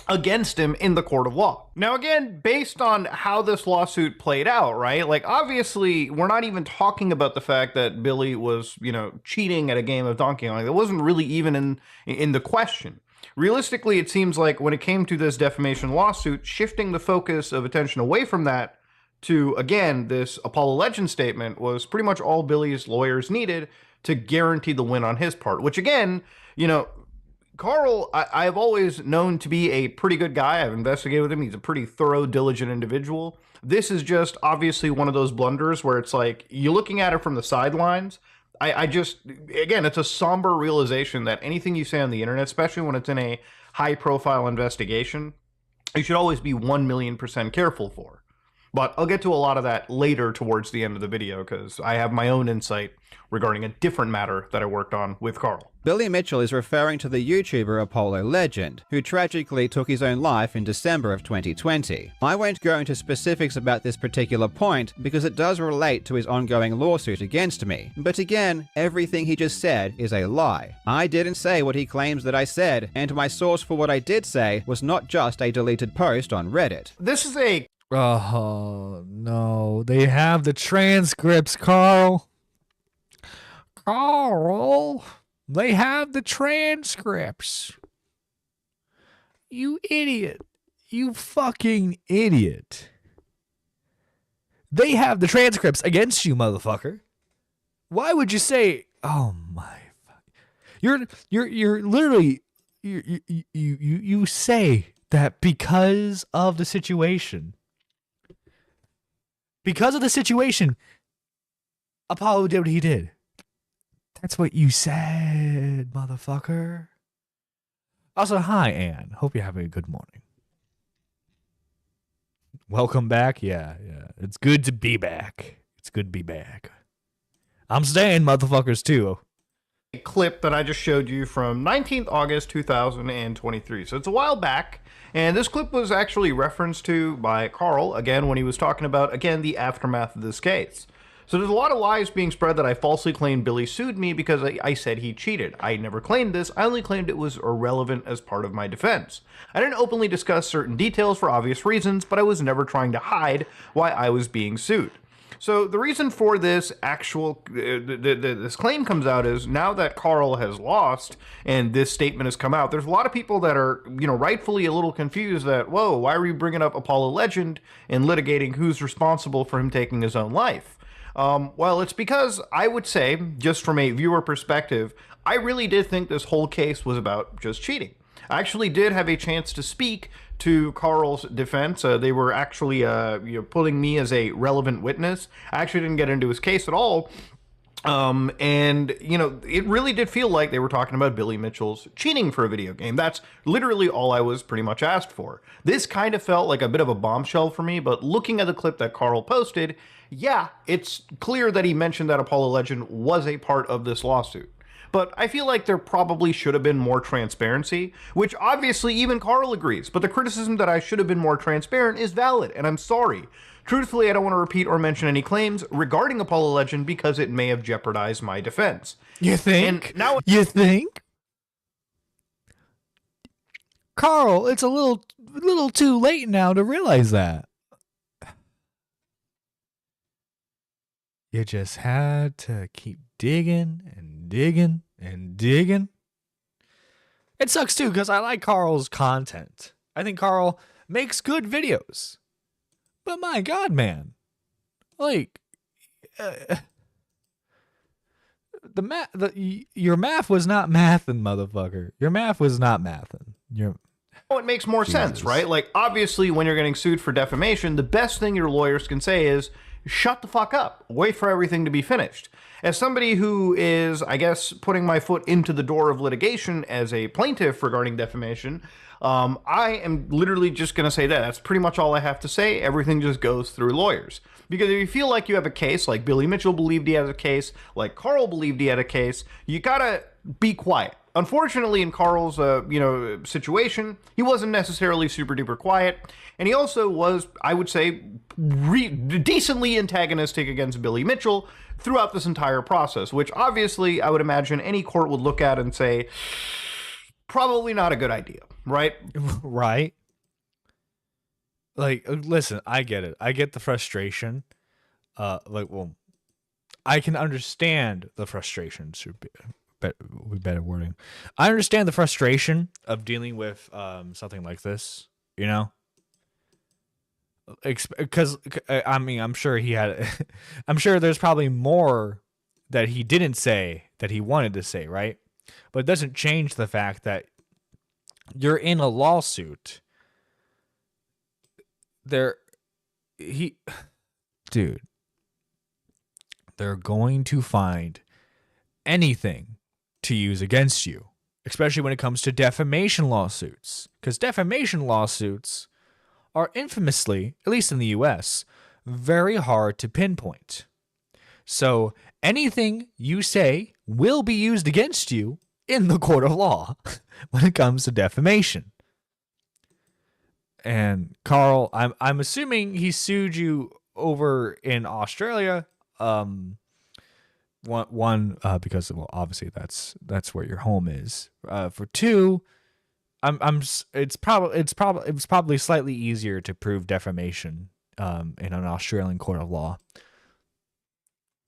against him in the court of law. Now, again, based on how this lawsuit played out, right? Like, obviously, we're not even talking about the fact that Billy was, you know, cheating at a game of Donkey Kong. That wasn't really even in the question. Realistically, it seems like when it came to this defamation lawsuit, shifting the focus of attention away from that to, again, this Apollo Legend statement was pretty much all Billy's lawyers needed to guarantee the win on his part, which, again, you know, Carl, I've always known to be a pretty good guy. I've investigated with him. He's a pretty thorough, diligent individual. This is just obviously one of those blunders where it's like, you're looking at it from the sidelines. I just, again, it's a somber realization that anything you say on the internet, especially when it's in a high-profile investigation, you should always be 1,000,000% careful for. But I'll get to a lot of that later towards the end of the video because I have my own insight regarding a different matter that I worked on with Carl. Billy Mitchell is referring to the YouTuber Apollo Legend, who tragically took his own life in December of 2020. I won't go into specifics about this particular point because it does relate to his ongoing lawsuit against me. But again, everything he just said is a lie. I didn't say what he claims that I said, and my source for what I did say was not just a deleted post on Reddit. This is a... Oh, no. They have the transcripts, Carl. Carl, they have the transcripts. You idiot. You fucking idiot. They have the transcripts against you, motherfucker. Why would you say, oh my, you're literally, you say that because of the situation, Apollo did what he did. That's what you said, motherfucker. Also, hi, Anne. Hope you're having a good morning. Welcome back. Yeah. It's good to be back. It's good to be back. I'm staying, motherfuckers, too. A clip that I just showed you from 19th August 2023. So it's a while back, and this clip was actually referenced to by Carl, again, when he was talking about, again, the aftermath of this case. So there's a lot of lies being spread that I falsely claimed Billy sued me because I said he cheated. I never claimed this. I only claimed it was irrelevant as part of my defense. I didn't openly discuss certain details for obvious reasons, but I was never trying to hide why I was being sued. So the reason for this this claim comes out is now that Carl has lost and this statement has come out, there's a lot of people that are, rightfully a little confused that, whoa, why are you bringing up Apollo Legend and litigating who's responsible for him taking his own life? Well, it's because I would say, just from a viewer perspective, I really did think this whole case was about just cheating. I actually did have a chance to speak to Carl's defense. They were actually putting me as a relevant witness. I actually didn't get into his case at all. And it really did feel like they were talking about Billy Mitchell's cheating for a video game. That's literally all I was pretty much asked for. This kind of felt like a bit of a bombshell for me, but looking at the clip that Carl posted, yeah, it's clear that he mentioned that Apollo Legend was a part of this lawsuit. But I feel like there probably should have been more transparency, which obviously even Carl agrees. But the criticism that I should have been more transparent is valid, and I'm sorry. Truthfully, I don't want to repeat or mention any claims regarding Apollo Legend because it may have jeopardized my defense. You think? And now, you think? Carl, it's a little too late now to realize that. You just had to keep digging and digging and digging. It sucks too because I like Carl's content. I think Carl makes good videos. But my God, man. Like, your math was not mathin', motherfucker. Your math was not mathin'. it makes more sense, right? Like, obviously, when you're getting sued for defamation, the best thing your lawyers can say is, shut the fuck up. Wait for everything to be finished. As somebody who is, I guess, putting my foot into the door of litigation as a plaintiff regarding defamation, I am literally just going to say that. That's pretty much all I have to say. Everything just goes through lawyers. Because if you feel like you have a case, like Billy Mitchell believed he had a case, like Carl believed he had a case, you gotta be quiet. Unfortunately, in Carl's, situation, he wasn't necessarily super duper quiet, and he also was, I would say, decently antagonistic against Billy Mitchell throughout this entire process, which obviously I would imagine any court would look at and say, probably not a good idea, right? Right. Like, listen, I get it. I get the frustration. I can understand the frustration. Better wording. I understand the frustration of dealing with something like this, you know? Because, I mean, I'm sure he had... I'm sure there's probably more that he didn't say that he wanted to say, right? But it doesn't change the fact that you're in a lawsuit. Dude, they're going to find anything to use against you, especially when it comes to defamation lawsuits, because defamation lawsuits are infamously, at least in the US, very hard to pinpoint. So anything you say will be used against you in the court of law when it comes to defamation. And Carl, I'm assuming he sued you over in Australia. Because, well, obviously that's where your home is. For two, it's probably slightly easier to prove defamation in an Australian court of law.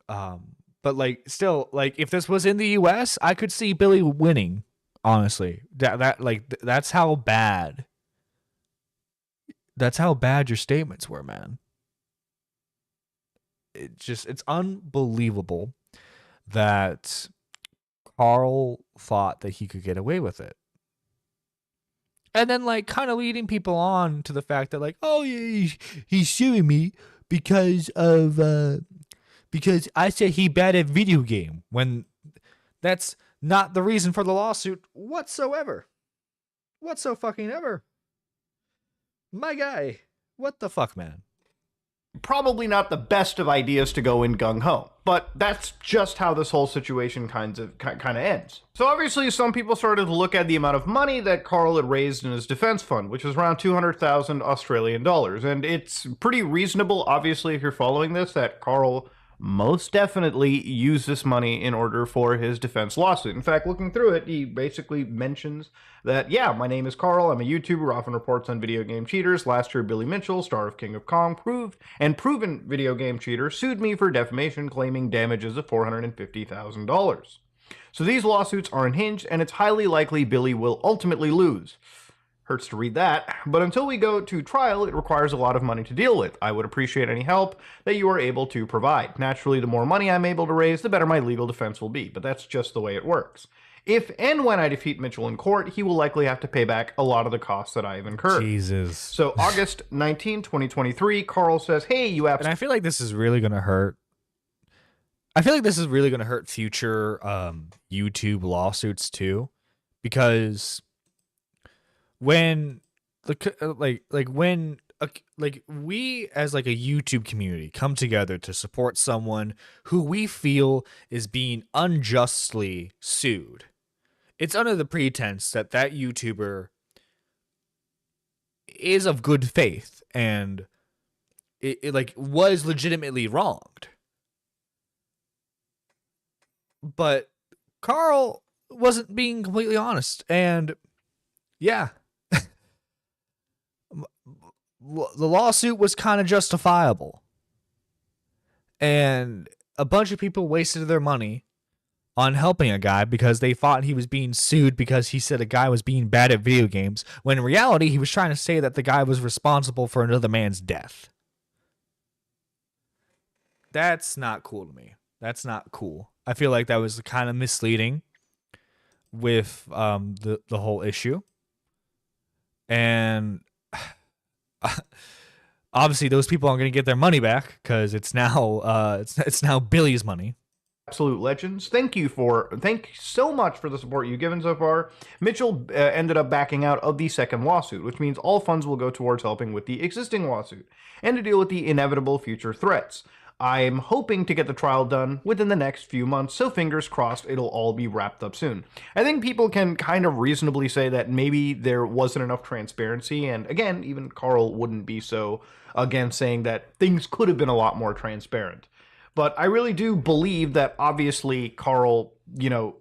But like, still, like, if this was in the US, I could see Billy winning. Honestly, that's how bad. That's how bad your statements were, man. It's unbelievable that Carl thought that he could get away with it. And then, like, kind of leading people on to the fact that, like, oh, yeah, he's suing me because I said he bad at video game, when that's not the reason for the lawsuit whatsoever. Whatso fucking ever. My guy, what the fuck, man? probably not the best of ideas to go in gung-ho, but that's just how this whole situation kind of ends. So obviously some people started to look at the amount of money that Carl had raised in his defense fund, which was around 200,000 Australian dollars, and it's pretty reasonable, obviously, if you're following this, that Carl most definitely used this money in order for his defense lawsuit. In fact, looking through it, he basically mentions that, yeah, my name is Carl, I'm a YouTuber, often reports on video game cheaters. Last year, Billy Mitchell, star of King of Kong, proven video game cheater, sued me for defamation, claiming damages of $450,000. So these lawsuits are unhinged, and it's highly likely Billy will ultimately lose. Hurts to read that, but until we go to trial, it requires a lot of money to deal with. I would appreciate any help that you are able to provide. Naturally, the more money I'm able to raise, the better my legal defense will be, but that's just the way it works. If and when I defeat Mitchell in court, he will likely have to pay back a lot of the costs that I have incurred. Jesus. So August 19, 2023, Carl says, hey, you And I feel like this is really going to hurt. I feel like this is really going to hurt future YouTube lawsuits too, because when we as like a YouTube community come together to support someone who we feel is being unjustly sued, it's under the pretense that that YouTuber is of good faith and it like was legitimately wronged. But Carl wasn't being completely honest, and yeah, the lawsuit was kind of justifiable, and a bunch of people wasted their money on helping a guy because they thought he was being sued because he said a guy was being bad at video games, when in reality he was trying to say that the guy was responsible for another man's death. That's not cool to me. That's not cool. I feel like that was kind of misleading with the whole issue. And obviously those people aren't going to get their money back because it's now it's now Billy's money. Absolute legends. Thank you so much for the support you've given so far. Mitchell ended up backing out of the second lawsuit, which means all funds will go towards helping with the existing lawsuit and to deal with the inevitable future threats. I'm hoping to get the trial done within the next few months, so fingers crossed it'll all be wrapped up soon. I think people can kind of reasonably say that maybe there wasn't enough transparency, and again, even Carl wouldn't be so against saying that things could have been a lot more transparent. But I really do believe that obviously Carl,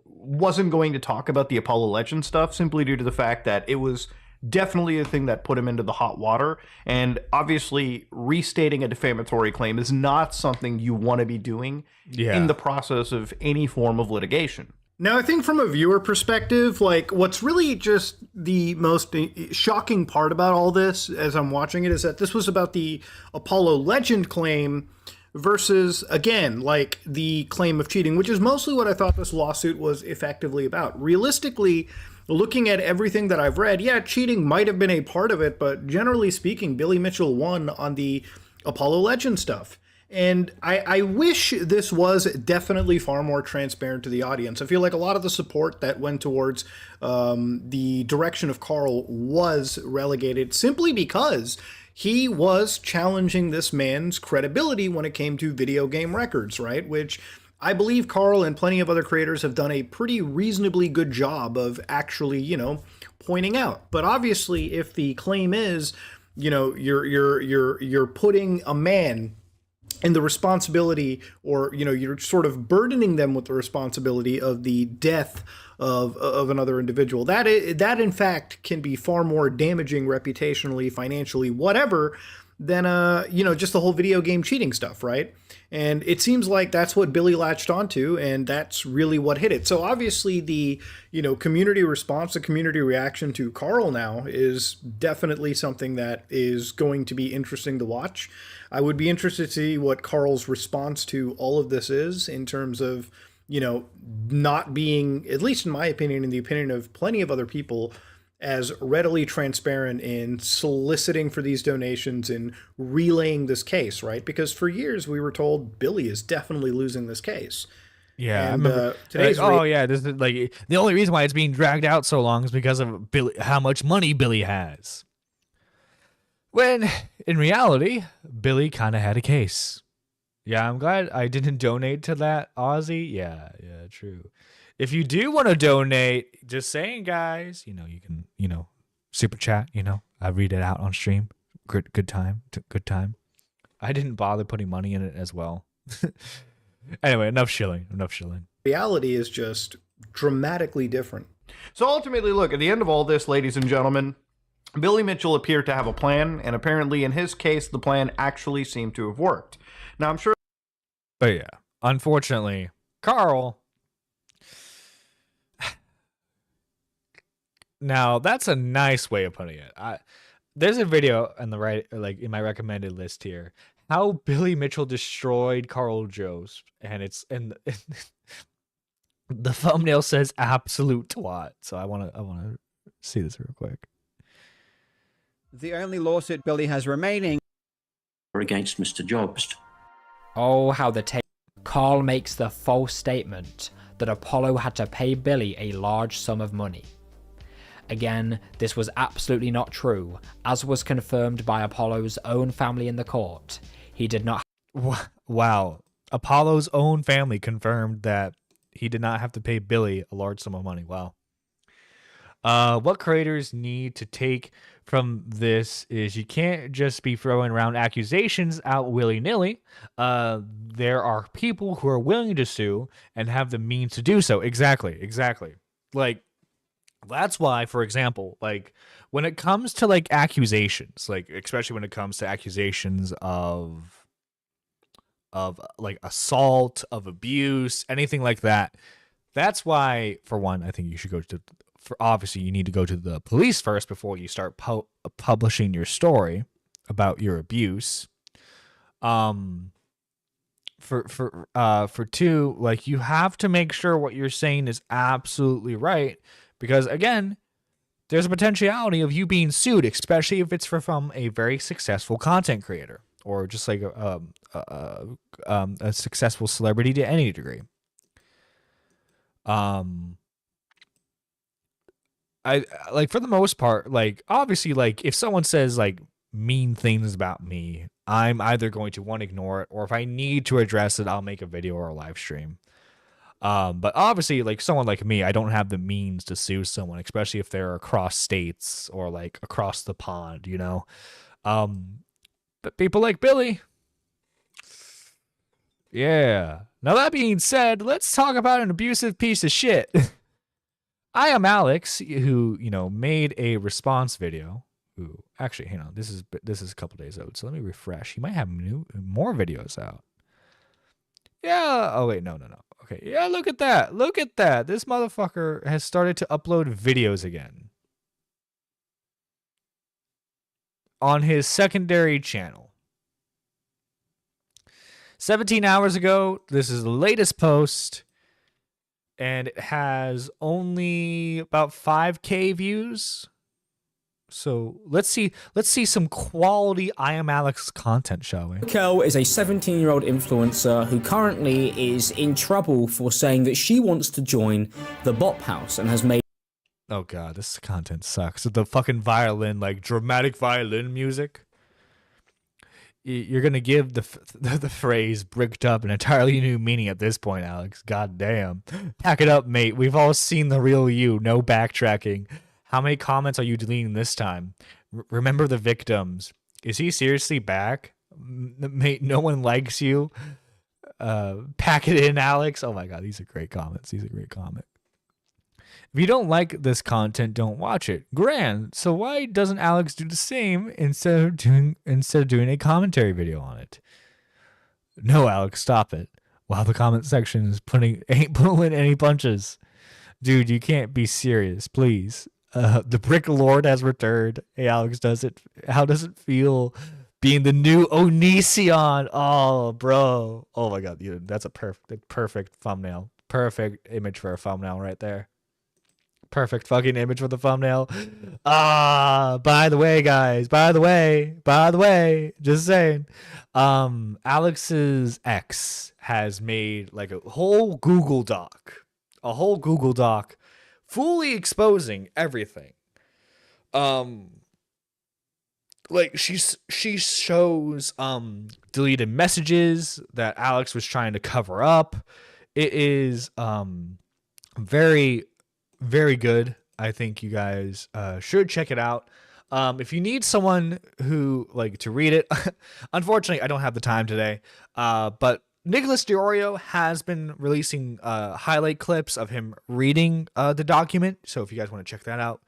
wasn't going to talk about the Apollo Legends stuff simply due to the fact that it was definitely a thing that put him into the hot water, and obviously restating a defamatory claim is not something you want to be doing in the process of any form of litigation. Now, I think from a viewer perspective, like what's really just the most shocking part about all this as I'm watching it is that this was about the Apollo Legend claim versus, again, like the claim of cheating, which is mostly what I thought this lawsuit was effectively about. Realistically, looking at everything that I've read, yeah, cheating might have been a part of it, but generally speaking, Billy Mitchell won on the Apollo Legend stuff. And I wish this was definitely far more transparent to the audience. I feel like a lot of the support that went towards the direction of Carl was relegated simply because he was challenging this man's credibility when it came to video game records, right? Which I believe Carl and plenty of other creators have done a pretty reasonably good job of actually, pointing out. But obviously, if the claim is, you're putting a man in the responsibility, or you're sort of burdening them with the responsibility of the death of another individual, that in fact can be far more damaging reputationally, financially, whatever, than just the whole video game cheating stuff, right? And it seems like that's what Billy latched onto, and that's really what hit it. So obviously the, community response, the community reaction to Carl now is definitely something that is going to be interesting to watch. I would be interested to see what Carl's response to all of this is in terms of, not being, at least in my opinion, in the opinion of plenty of other people, as readily transparent in soliciting for these donations and relaying this case, right? Because for years we were told Billy is definitely losing this case. Yeah, and, I remember. This is like the only reason why it's being dragged out so long is because of Billy, how much money Billy has. When in reality, Billy kind of had a case. Yeah, I'm glad I didn't donate to that, Ozzy. Yeah, true. If you do want to donate, just saying, guys, you can, super chat, I read it out on stream. Good time. Good time. I didn't bother putting money in it as well. Anyway, enough shilling. Reality is just dramatically different. So ultimately, look, at the end of all this, ladies and gentlemen, Billy Mitchell appeared to have a plan, and apparently in his case, the plan actually seemed to have worked. Now, I'm sure... But yeah, unfortunately, Carl... Now, that's a nice way of putting it. There's a video in in my recommended list here, how Billy Mitchell destroyed Carl Jobst, and the thumbnail says absolute twat. So I want to see this real quick. The only lawsuit Billy has remaining against Mr. Jobst. Oh, how the tape. Carl makes the false statement that Apollo had to pay Billy a large sum of money. Again, this was absolutely not true, as was confirmed by Apollo's own family in the court. He did not... Wow. Apollo's own family confirmed that he did not have to pay Billy a large sum of money. Wow. What creators need to take from this is you can't just be throwing around accusations out willy-nilly. There are people who are willing to sue and have the means to do so. Exactly. Like, that's why, for example, like when it comes to like accusations, like especially when it comes to accusations of like assault, of abuse, anything like that, that's why, for one, I think you should go to, obviously you need to go to the police first before you start publishing your story about your abuse. For two, like you have to make sure what you're saying is absolutely right. Because, again, there's a potentiality of you being sued, especially if it's from a very successful content creator or just like a successful celebrity to any degree. I like for the most part, like obviously, like if someone says like mean things about me, I'm either going to ignore it, or if I need to address it, I'll make a video or a live stream. But obviously, like someone like me, I don't have the means to sue someone, especially if they're across states or like across the pond, But people like Billy, yeah. Now that being said, let's talk about an abusive piece of shit. I am Alex, who made a response video. Ooh, actually, hang on. This is a couple days out, so let me refresh. He might have more videos out. Yeah. Oh wait, no. Okay. Yeah, look at that. This motherfucker has started to upload videos again on his secondary channel. 17 hours ago, this is the latest post, and it has only about 5K views. So let's see some quality I Am Alex content, shall we? Kel is a 17-year-old influencer who currently is in trouble for saying that she wants to join the Bop House and has made... Oh god, this content sucks. The fucking violin, like dramatic violin music. You're gonna give the phrase "bricked up" an entirely new meaning at this point, Alex. God damn. Pack it up, mate. We've all seen the real you. No backtracking. How many comments are you deleting this time? Remember the victims. Is he seriously back? Mate, no one likes you. Pack it in, Alex. Oh my god, these are great comments. If you don't like this content, don't watch it. Grand. So why doesn't Alex do the same instead of doing a commentary video on it? No, Alex, stop it. Wow, the comment section is ain't pulling any punches. Dude, you can't be serious, please. The Brick Lord has returned. Hey, Alex, how does it feel being the new Onision? Oh, bro. Oh my god, dude, that's a perfect thumbnail. Perfect image for a thumbnail right there. Perfect fucking image for the thumbnail. By the way, guys, just saying, Alex's ex has made like a whole Google Doc fully exposing everything. like she shows deleted messages that Alex was trying to cover up. It is very, very good. I think you guys should check it out. If you need someone who like to read it, unfortunately I don't have the time today. But Nicholas DeOrio has been releasing highlight clips of him reading the document. So if you guys want to check that out,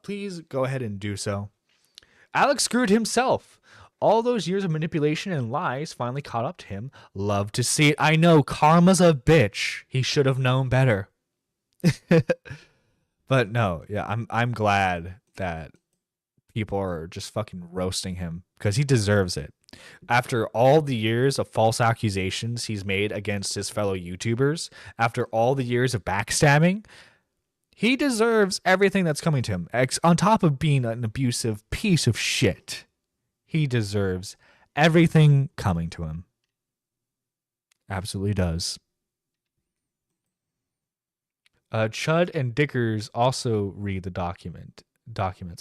please go ahead and do so. Alex screwed himself. All those years of manipulation and lies finally caught up to him. Love to see it. I know, karma's a bitch. He should have known better. But no, yeah, I'm glad that people are just fucking roasting him because he deserves it. After all the years of false accusations he's made against his fellow YouTubers, after all the years of backstabbing, he deserves everything that's coming to him. On top of being an abusive piece of shit, he deserves everything coming to him. Absolutely does. Chud and Dickers also read the documents.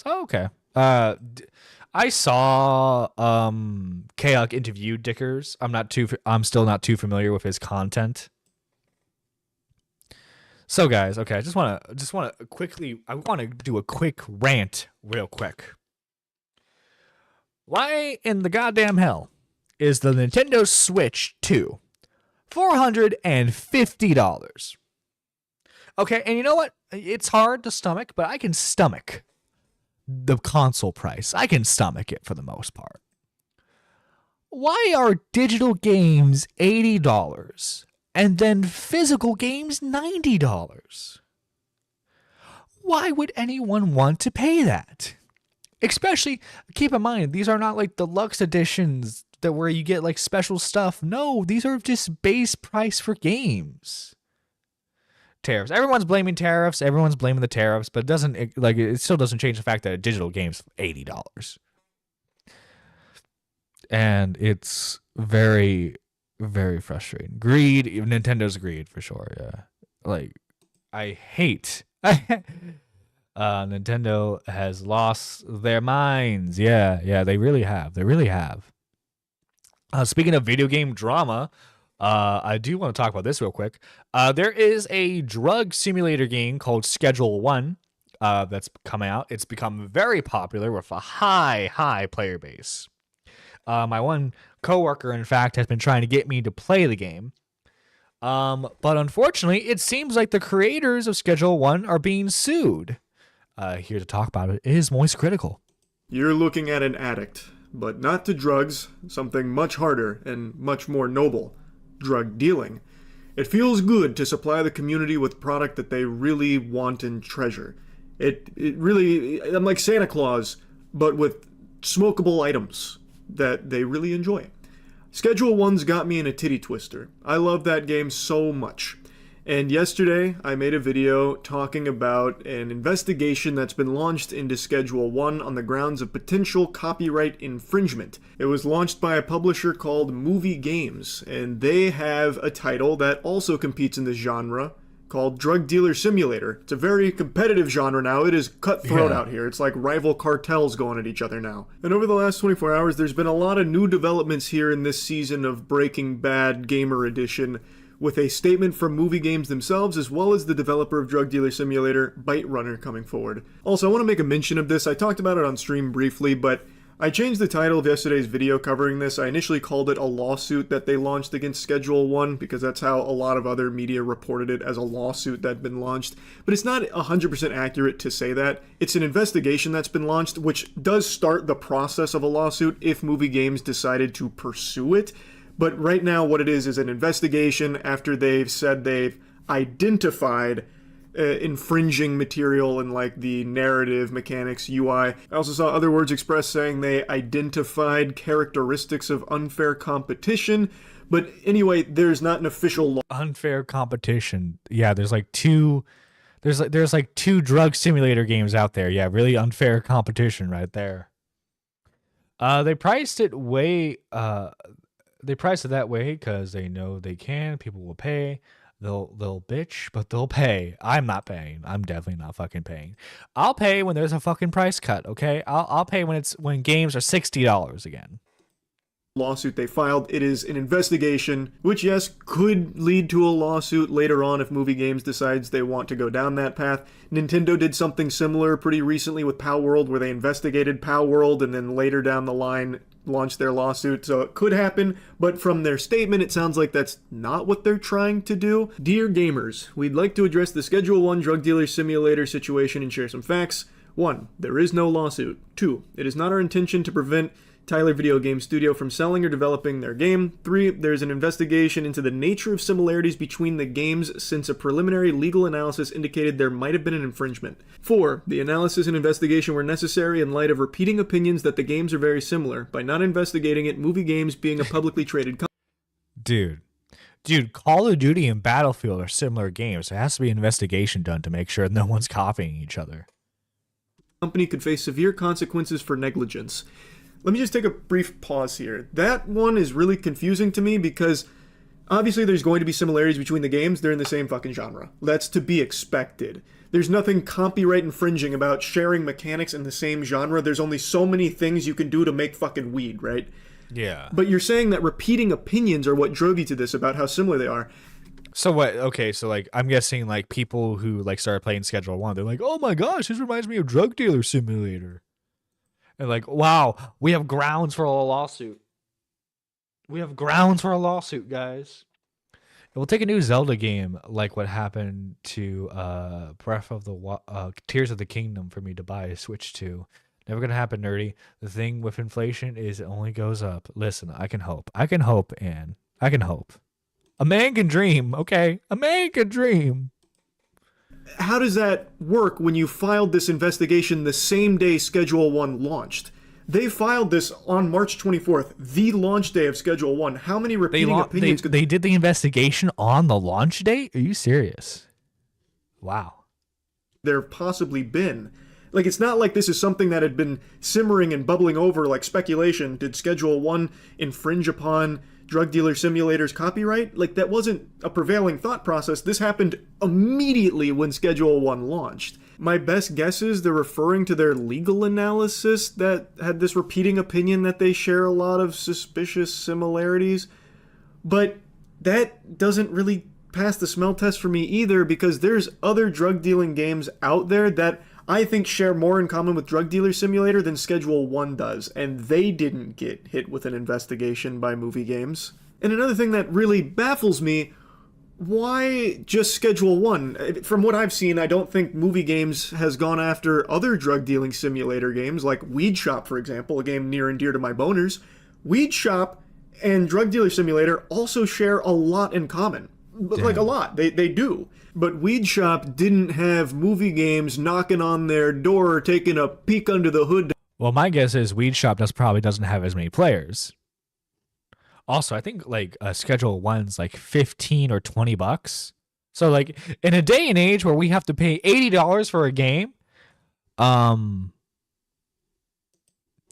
Oh, okay. I saw Kaok interview Dickers. I'm still not too familiar with his content. So guys, okay, I want to do a quick rant real quick. Why in the goddamn hell is the Nintendo Switch 2 $450? Okay, and you know what? It's hard to stomach, but I can stomach the console price. I can stomach it for the most part. Why are digital games $80 and then physical games $90? Why would anyone want to pay that? Especially, keep in mind, these are not like deluxe editions that where you get like special stuff. No, these are just base price for games. Tariffs. Everyone's blaming tariffs. Everyone's blaming the tariffs, but it still doesn't change the fact that a digital game's $80. And it's very, very frustrating. Greed. Nintendo's greed for sure. Yeah. Like, I hate. Nintendo has lost their minds. Yeah, they really have. Speaking of video game drama, I do want to talk about this real quick. There is a drug simulator game called Schedule 1 that's coming out. It's become very popular with a high player base. My one coworker, in fact, has been trying to get me to play the game. But unfortunately, it seems like the creators of Schedule 1 are being sued. Here to talk about it is Moist Critical. You're looking at an addict, but not to drugs, something much harder and much more noble. Drug dealing. It feels good to supply the community with product that they really want and treasure. I'm like Santa Claus, but with smokable items that they really enjoy. Schedule 1's got me in a titty twister. I love that game so much. And yesterday, I made a video talking about an investigation that's been launched into Schedule 1 on the grounds of potential copyright infringement. It was launched by a publisher called Movie Games, and they have a title that also competes in this genre called Drug Dealer Simulator. It's a very competitive genre now. It is cutthroat out here. It's like rival cartels going at each other now. And over the last 24 hours, there's been a lot of new developments here in this season of Breaking Bad Gamer Edition, with a statement from Movie Games themselves, as well as the developer of Drug Dealer Simulator, Bite Runner, coming forward. Also, I want to make a mention of this. I talked about it on stream briefly, but I changed the title of yesterday's video covering this. I initially called it a lawsuit that they launched against Schedule 1, because that's how a lot of other media reported it, as a lawsuit that had been launched. But it's not 100% accurate to say that. It's an investigation that's been launched, which does start the process of a lawsuit if Movie Games decided to pursue it. But right now what it is an investigation after they've said they've identified infringing material in like the narrative, mechanics, UI. I also saw other words expressed saying they identified characteristics of unfair competition. But anyway, there's not an official law. Unfair competition. Yeah, there's like two drug simulator games out there. Yeah, really unfair competition right there. They priced it that way because they know they can. People will pay. they'll bitch, but they'll pay. I'm not paying. I'm definitely not fucking paying. I'll pay when there's a fucking price cut, okay? I'll pay when games are $60 again. Lawsuit they filed. It is an investigation, which, yes, could lead to a lawsuit later on if Movie Games decides they want to go down that path. Nintendo did something similar pretty recently with Pow World, where they investigated Pow World and then later down the line launched their lawsuit. So it could happen, but from their statement, it sounds like that's not what they're trying to do. Dear gamers, we'd like to address the Schedule 1 drug dealer simulator situation and share some facts. 1. There is no lawsuit. 2. It is not our intention to prevent Tyler Video Game Studio from selling or developing their game. 3. There's an investigation into the nature of similarities between the games since a preliminary legal analysis indicated there might have been an infringement. 4. The analysis and investigation were necessary in light of repeating opinions that the games are very similar. By not investigating it, Movie Games being a publicly traded company. Dude, Call of Duty and Battlefield are similar games. There has to be an investigation done to make sure no one's copying each other. Company could face severe consequences for negligence. Let me just take a brief pause here. That one is really confusing to me because obviously there's going to be similarities between the games. They're in the same fucking genre. That's to be expected. There's nothing copyright infringing about sharing mechanics in the same genre. There's only so many things you can do to make fucking weed, right? Yeah. But you're saying that repeating opinions are what drove you to this about how similar they are. So what? Okay, so like I'm guessing like people who like started playing Schedule 1, they're like, "Oh my gosh, this reminds me of Drug Dealer Simulator." And like, wow, we have grounds for a lawsuit. We have grounds for a lawsuit, guys. And we'll take a new Zelda game, like what happened to Breath of the Tears of the Kingdom, for me to buy a Switch to. Never gonna happen, nerdy. The thing with inflation is it only goes up. Listen, I can hope. I can hope, Anne. I can hope. A man can dream, okay? A man can dream. How does that work when you filed this investigation the same day Schedule 1 launched? They filed this on March 24th, the launch day of Schedule 1. How many repeating opinions could they did the investigation on the launch date? Are you serious? Wow. there possibly been? Like, it's not like this is something that had been simmering and bubbling over like speculation. Did Schedule 1 infringe upon Drug Dealer Simulator's copyright? Like, that wasn't a prevailing thought process. This happened immediately when Schedule 1 launched. My best guess is they're referring to their legal analysis that had this repeating opinion that they share a lot of suspicious similarities. But that doesn't really pass the smell test for me either, because there's other drug dealing games out there that I think share more in common with Drug Dealer Simulator than Schedule 1 does, and they didn't get hit with an investigation by Movie Games. And another thing that really baffles me, why just Schedule 1? From what I've seen, I don't think Movie Games has gone after other drug dealing simulator games, like Weed Shop, for example, a game near and dear to my boners. Weed Shop and Drug Dealer Simulator also share a lot in common. Like, a lot. They do. But Weed Shop didn't have Movie Games knocking on their door, taking a peek under the hood. Well, my guess is Weed Shop probably doesn't have as many players. Also, I think like Schedule 1's like 15 or 20 bucks. So like in a day and age where we have to pay $80 for a game,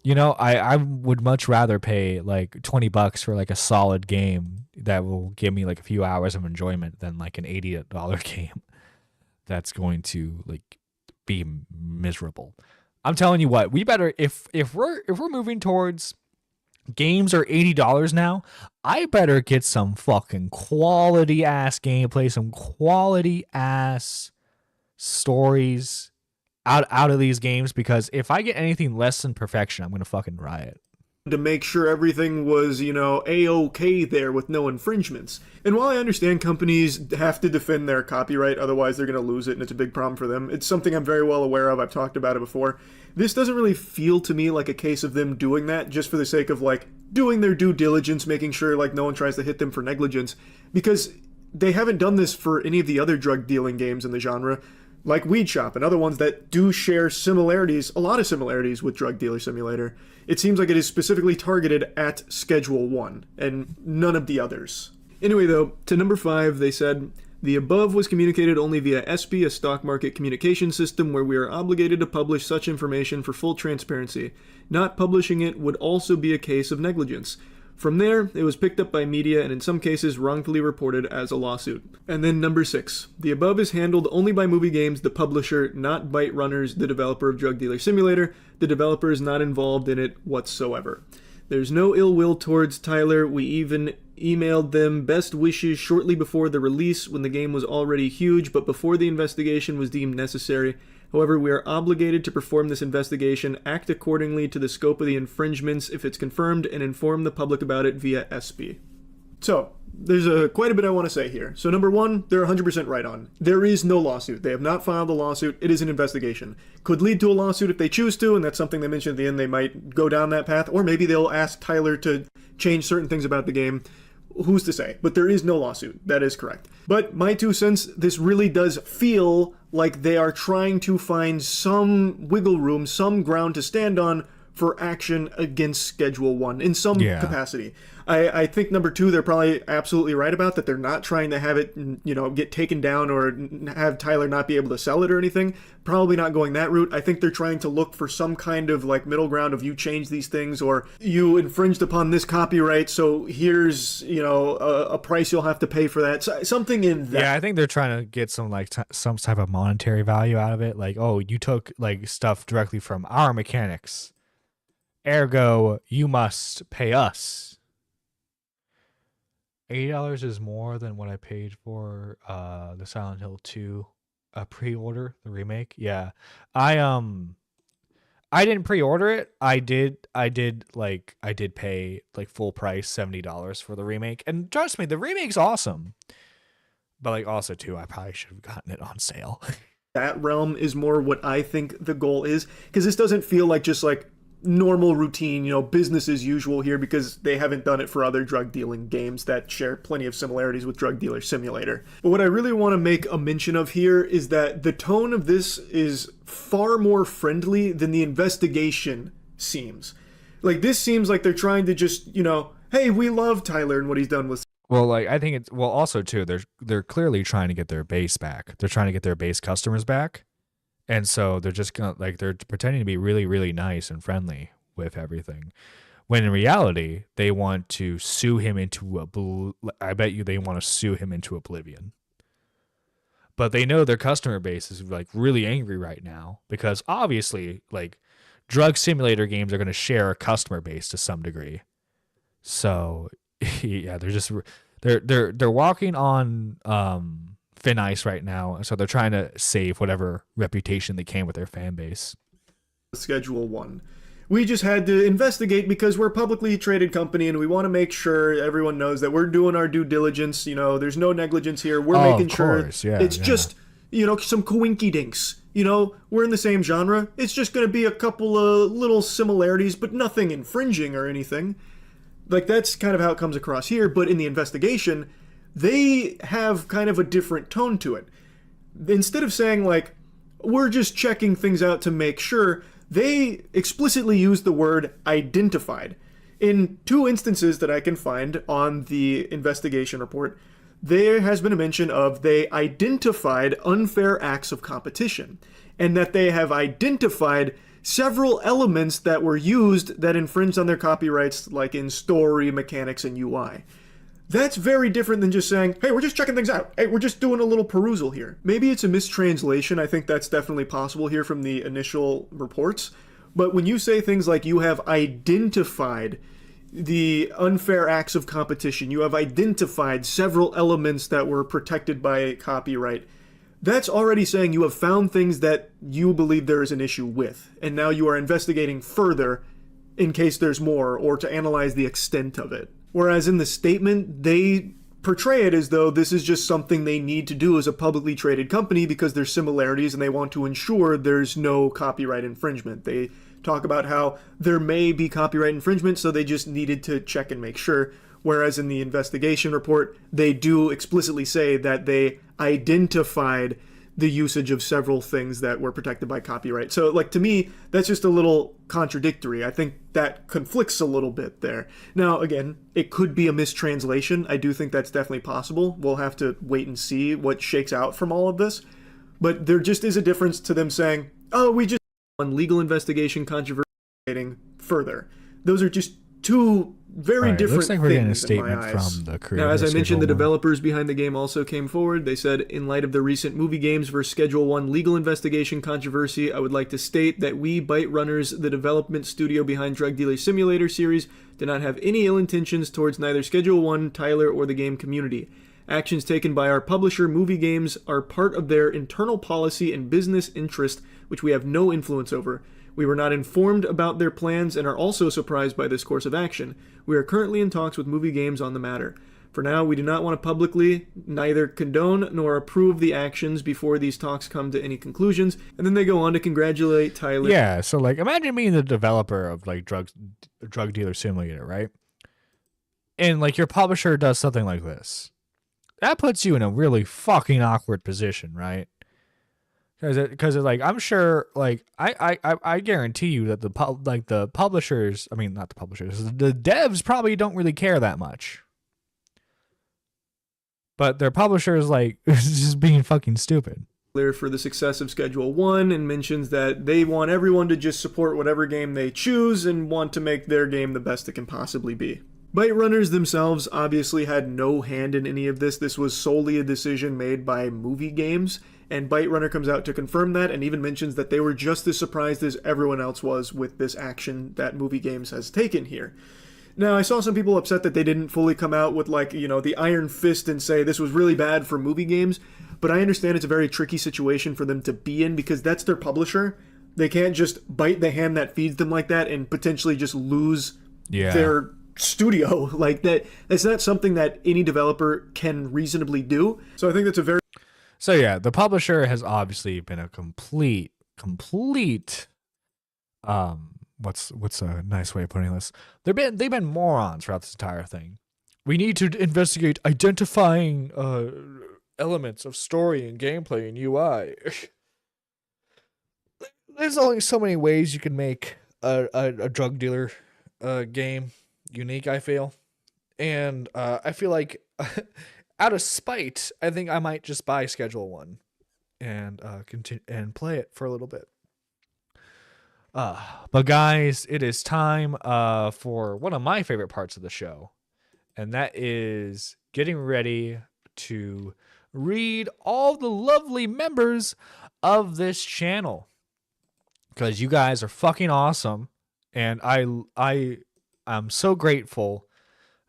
you know, I would much rather pay like 20 bucks for like a solid game that will give me like a few hours of enjoyment than like an $80 game that's going to like be miserable. I'm telling you what, we better if we're moving towards games are $80 now, I better get some fucking quality ass gameplay, some quality ass stories out of these games, because if I get anything less than perfection, I'm gonna fucking riot. To make sure everything was, you know, A-OK there with no infringements. And while I understand companies have to defend their copyright, otherwise they're going to lose it and it's a big problem for them, it's something I'm very well aware of, I've talked about it before. This doesn't really feel to me like a case of them doing that just for the sake of, like, doing their due diligence, making sure, like, no one tries to hit them for negligence, because they haven't done this for any of the other drug dealing games in the genre, like Weed Shop and other ones that do share similarities, a lot of similarities with Drug Dealer Simulator. It seems like it is specifically targeted at Schedule 1 and none of the others. Anyway though, to number 5, they said, the above was communicated only via SB, a stock market communication system where we are obligated to publish such information for full transparency. Not publishing it would also be a case of negligence. From there, it was picked up by media and in some cases wrongfully reported as a lawsuit. And then number 6. The above is handled only by Movie Games, the publisher, not Byte Runners, the developer of Drug Dealer Simulator. The developer is not involved in it whatsoever. There's no ill will towards Tyler. We even emailed them best wishes shortly before the release when the game was already huge, but before the investigation was deemed necessary. However, we are obligated to perform this investigation, act accordingly to the scope of the infringements if it's confirmed, and inform the public about it via SP. So, there's quite a bit I want to say here. So number 1, they're 100% right on. There is no lawsuit. They have not filed a lawsuit. It is an investigation. Could lead to a lawsuit if they choose to, and that's something they mentioned at the end. They might go down that path, or maybe they'll ask Tyler to change certain things about the game. Who's to say? But there is no lawsuit. That is correct. But my 2 cents, this really does feel like they are trying to find some wiggle room, some ground to stand on for action against Schedule 1 in some capacity. I think number 2, they're probably absolutely right about that. They're not trying to have it, get taken down or have Tyler not be able to sell it or anything. Probably not going that route. I think they're trying to look for some kind of like middle ground of you change these things or you infringed upon this copyright, so here's, a price you'll have to pay for that. So, something in that. Yeah, I think they're trying to get some some type of monetary value out of it. Like, oh, you took like stuff directly from our mechanics. Ergo, you must pay us. $80 is more than what I paid for the Silent Hill 2 pre-order, the remake. Yeah. I didn't pre-order it. I did pay like full price $70 for the remake. And trust me, the remake's awesome. But like also too, I probably should have gotten it on sale. That realm is more what I think the goal is, because this doesn't feel like just like normal routine, business as usual here, because they haven't done it for other drug dealing games that share plenty of similarities with Drug Dealer Simulator. But what I really want to make a mention of here is that the tone of this is far more friendly than the investigation seems. Like, this seems like they're trying to just, hey, we love Tyler and what he's done with. Well, like, I think also too, they're clearly trying to get their base back. They're trying to get their base customers back. And so they're just gonna they're pretending to be really, really nice and friendly with everything, when in reality they want to sue him into I bet you they want to sue him into oblivion. But they know their customer base is like really angry right now because obviously like drug simulator games are going to share a customer base to some degree. So yeah, they're walking on thin ice right now, so they're trying to save whatever reputation they can with their fan base. Schedule 1. We just had to investigate because we're a publicly traded company and we want to make sure everyone knows that we're doing our due diligence. There's no negligence here. We're making sure it's just, some coinky dinks. We're in the same genre. It's just going to be a couple of little similarities, but nothing infringing or anything. Like, that's kind of how it comes across here, but in the investigation, they have kind of a different tone to it. Instead of saying, like, we're just checking things out to make sure, they explicitly use the word identified. In 2 instances that I can find on the investigation report, there has been a mention of they identified unfair acts of competition, and that they have identified several elements that were used that infringed on their copyrights, like in story, mechanics, and UI. That's very different than just saying, hey, we're just checking things out. Hey, we're just doing a little perusal here. Maybe it's a mistranslation. I think that's definitely possible here from the initial reports. But when you say things like you have identified the unfair acts of competition, you have identified several elements that were protected by copyright, that's already saying you have found things that you believe there is an issue with. And now you are investigating further in case there's more or to analyze the extent of it. Whereas in the statement, they portray it as though this is just something they need to do as a publicly traded company because there's similarities and they want to ensure there's no copyright infringement. They talk about how there may be copyright infringement, so they just needed to check and make sure. Whereas in the investigation report, they do explicitly say that they identified the usage of several things that were protected by copyright. So, like, to me, that's just a little contradictory. I think that conflicts a little bit there. Now, again, it could be a mistranslation. I do think that's definitely possible. We'll have to wait and see what shakes out from all of this. But there just is a difference to them saying, oh, we just on legal investigation controversy further. Those are just two very Right, different looks like we're getting a things in my statement eyes. from the creator Now, as I of mentioned, the Schedule 1. developers behind the game also came forward. They said, in light of the recent movie games vs. Schedule 1 legal investigation controversy, I would like to state that we, Byte Runners, the development studio behind Drug Dealer Simulator series, do not have any ill intentions towards neither Schedule 1, Tyler, or the game community. Actions taken by our publisher, Movie Games, are part of their internal policy and business interest, which we have no influence over. We were not informed about their plans and are also surprised by this course of action. We are currently in talks with Movie Games on the matter. For now, we do not want to publicly neither condone nor approve the actions before these talks come to any conclusions. And then they go on to congratulate Tyler. Yeah, so like imagine being the developer of like Drug Dealer Simulator, right? And like your publisher does something like this. That puts you in a really fucking awkward position, right? Because like I'm sure, like I guarantee you that the publishers, I mean not the publishers, the devs probably don't really care that much, but their publishers like just being fucking stupid. For the success of Schedule 1 and mentions that they want everyone to just support whatever game they choose and want to make their game the best it can possibly be. Byte Runners themselves obviously had no hand in any of this. This was solely a decision made by Movie Games, and Byte Runner comes out to confirm that and even mentions that they were just as surprised as everyone else was with this action that Movie Games has taken here. Now, I saw some people upset that they didn't fully come out with, like, you know, the iron fist and say this was really bad for Movie Games, but I understand it's a very tricky situation for them to be in because that's their publisher. They can't just bite the hand that feeds them like that and potentially just lose their studio like that. That's not something that any developer can reasonably do. So I think that's a very... So yeah, the publisher has obviously been a complete what's a nice way of putting this? They've been morons throughout this entire thing. We need to investigate identifying elements of story and gameplay and UI. There's only so many ways you can make a drug dealer game unique, I feel. And I feel like out of spite, I think I might just buy Schedule 1 and continue and play it for a little bit. But guys, it is time for one of my favorite parts of the show, and that is getting ready to read all the lovely members of this channel, because you guys are fucking awesome, and I'm so grateful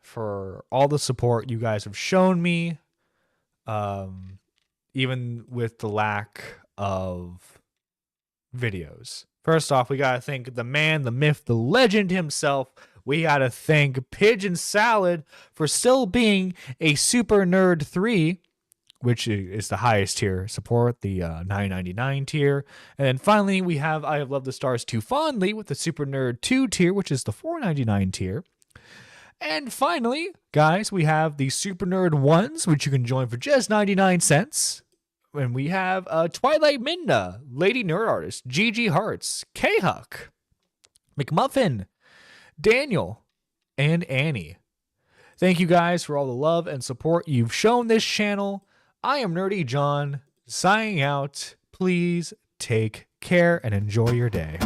for all the support you guys have shown me, even with the lack of videos. First off, we gotta thank the man, the myth, the legend himself. We gotta thank Pigeon Salad for still being a Super Nerd 3, which is the highest tier support, the $9.99 tier. And then finally, we have I Have Loved the Stars Too Fondly with the Super Nerd 2 tier, which is the $4.99 tier. And finally, guys, we have the Super Nerd 1s, which you can join for just 99 cents. And we have Twilight Minda, Lady Nerd Artist, GG Hearts, K-Huck, McMuffin, Daniel, and Annie. Thank you guys for all the love and support you've shown this channel. I am Nerdy John, signing out. Please take care and enjoy your day.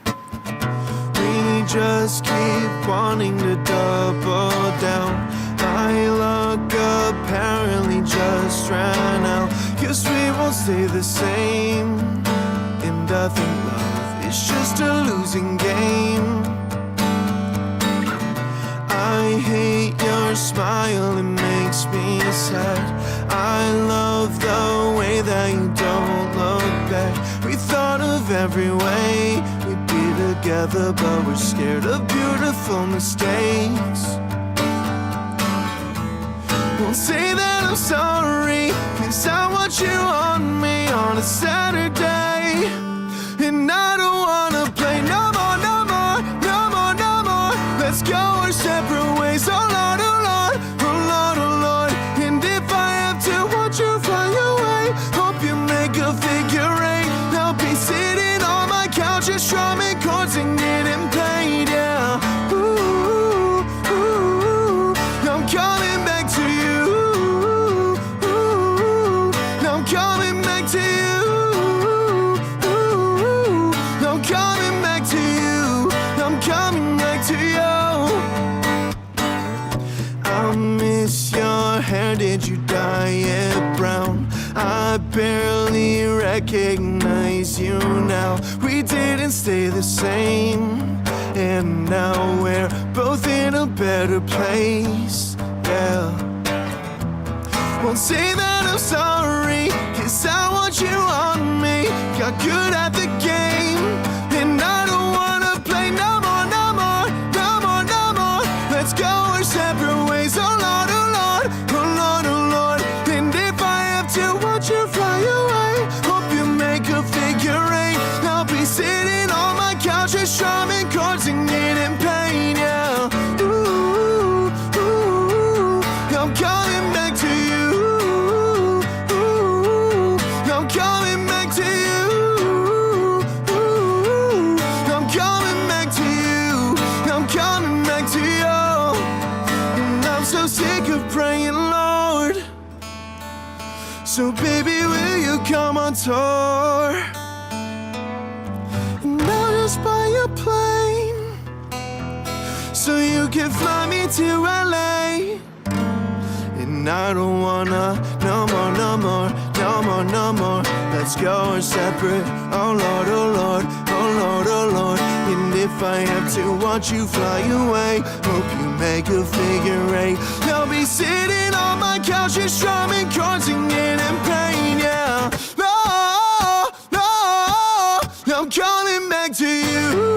We just keep wanting to double down. My luck apparently just ran out. Guess we won't stay the same. And I think love is just a losing game. I hate your smile, it makes me sad. I love the way that you don't look back. We thought of every way we'd be together, but we're scared of beautiful mistakes. Won't say that I'm sorry, 'cause I want you on me on a Saturday. And I don't wanna play no more, no more, no more, no more. Let's go our separate ways, oh Lord, oh Lord, oh Lord, oh Lord. And if I have to watch you fly away, hope you make a figure eight. I'll be sitting on my couch just strumming chords and getting paid, yeah. Ooh, ooh, I'm coming back to you. Ooh, I'm coming back to you. recognize you now. We didn't stay the same, and now we're both in a better place, yeah. Won't say that I'm sorry, 'cause I want you on me. Got good at the game, and I don't wanna play no more, no more, no more, no more. Let's go our separate ways, oh Lord, oh Lord, oh Lord, oh Lord. And if I have to watch you fly away, hope you make a figure eight. I'll be sitting on my couch just strumming chords and getting pain, yeah. Ooh, ooh, I'm coming back to you. Ooh, I'm coming back to you. Ooh, I'm coming back to you. I'm coming back to you. And I'm so sick of praying, Lord. So baby, will you come on tour? And I'll just buy a plane so you can fly me to LA. And I don't wanna no more, no more, no more, no more. Let's go our separate, oh Lord, oh Lord, oh Lord, oh Lord. And if I have to watch you fly away, hope you make a figure eight. I'll be sitting on my couch just strumming chords and getting pain, yeah. Oh, oh, I'm coming back to you.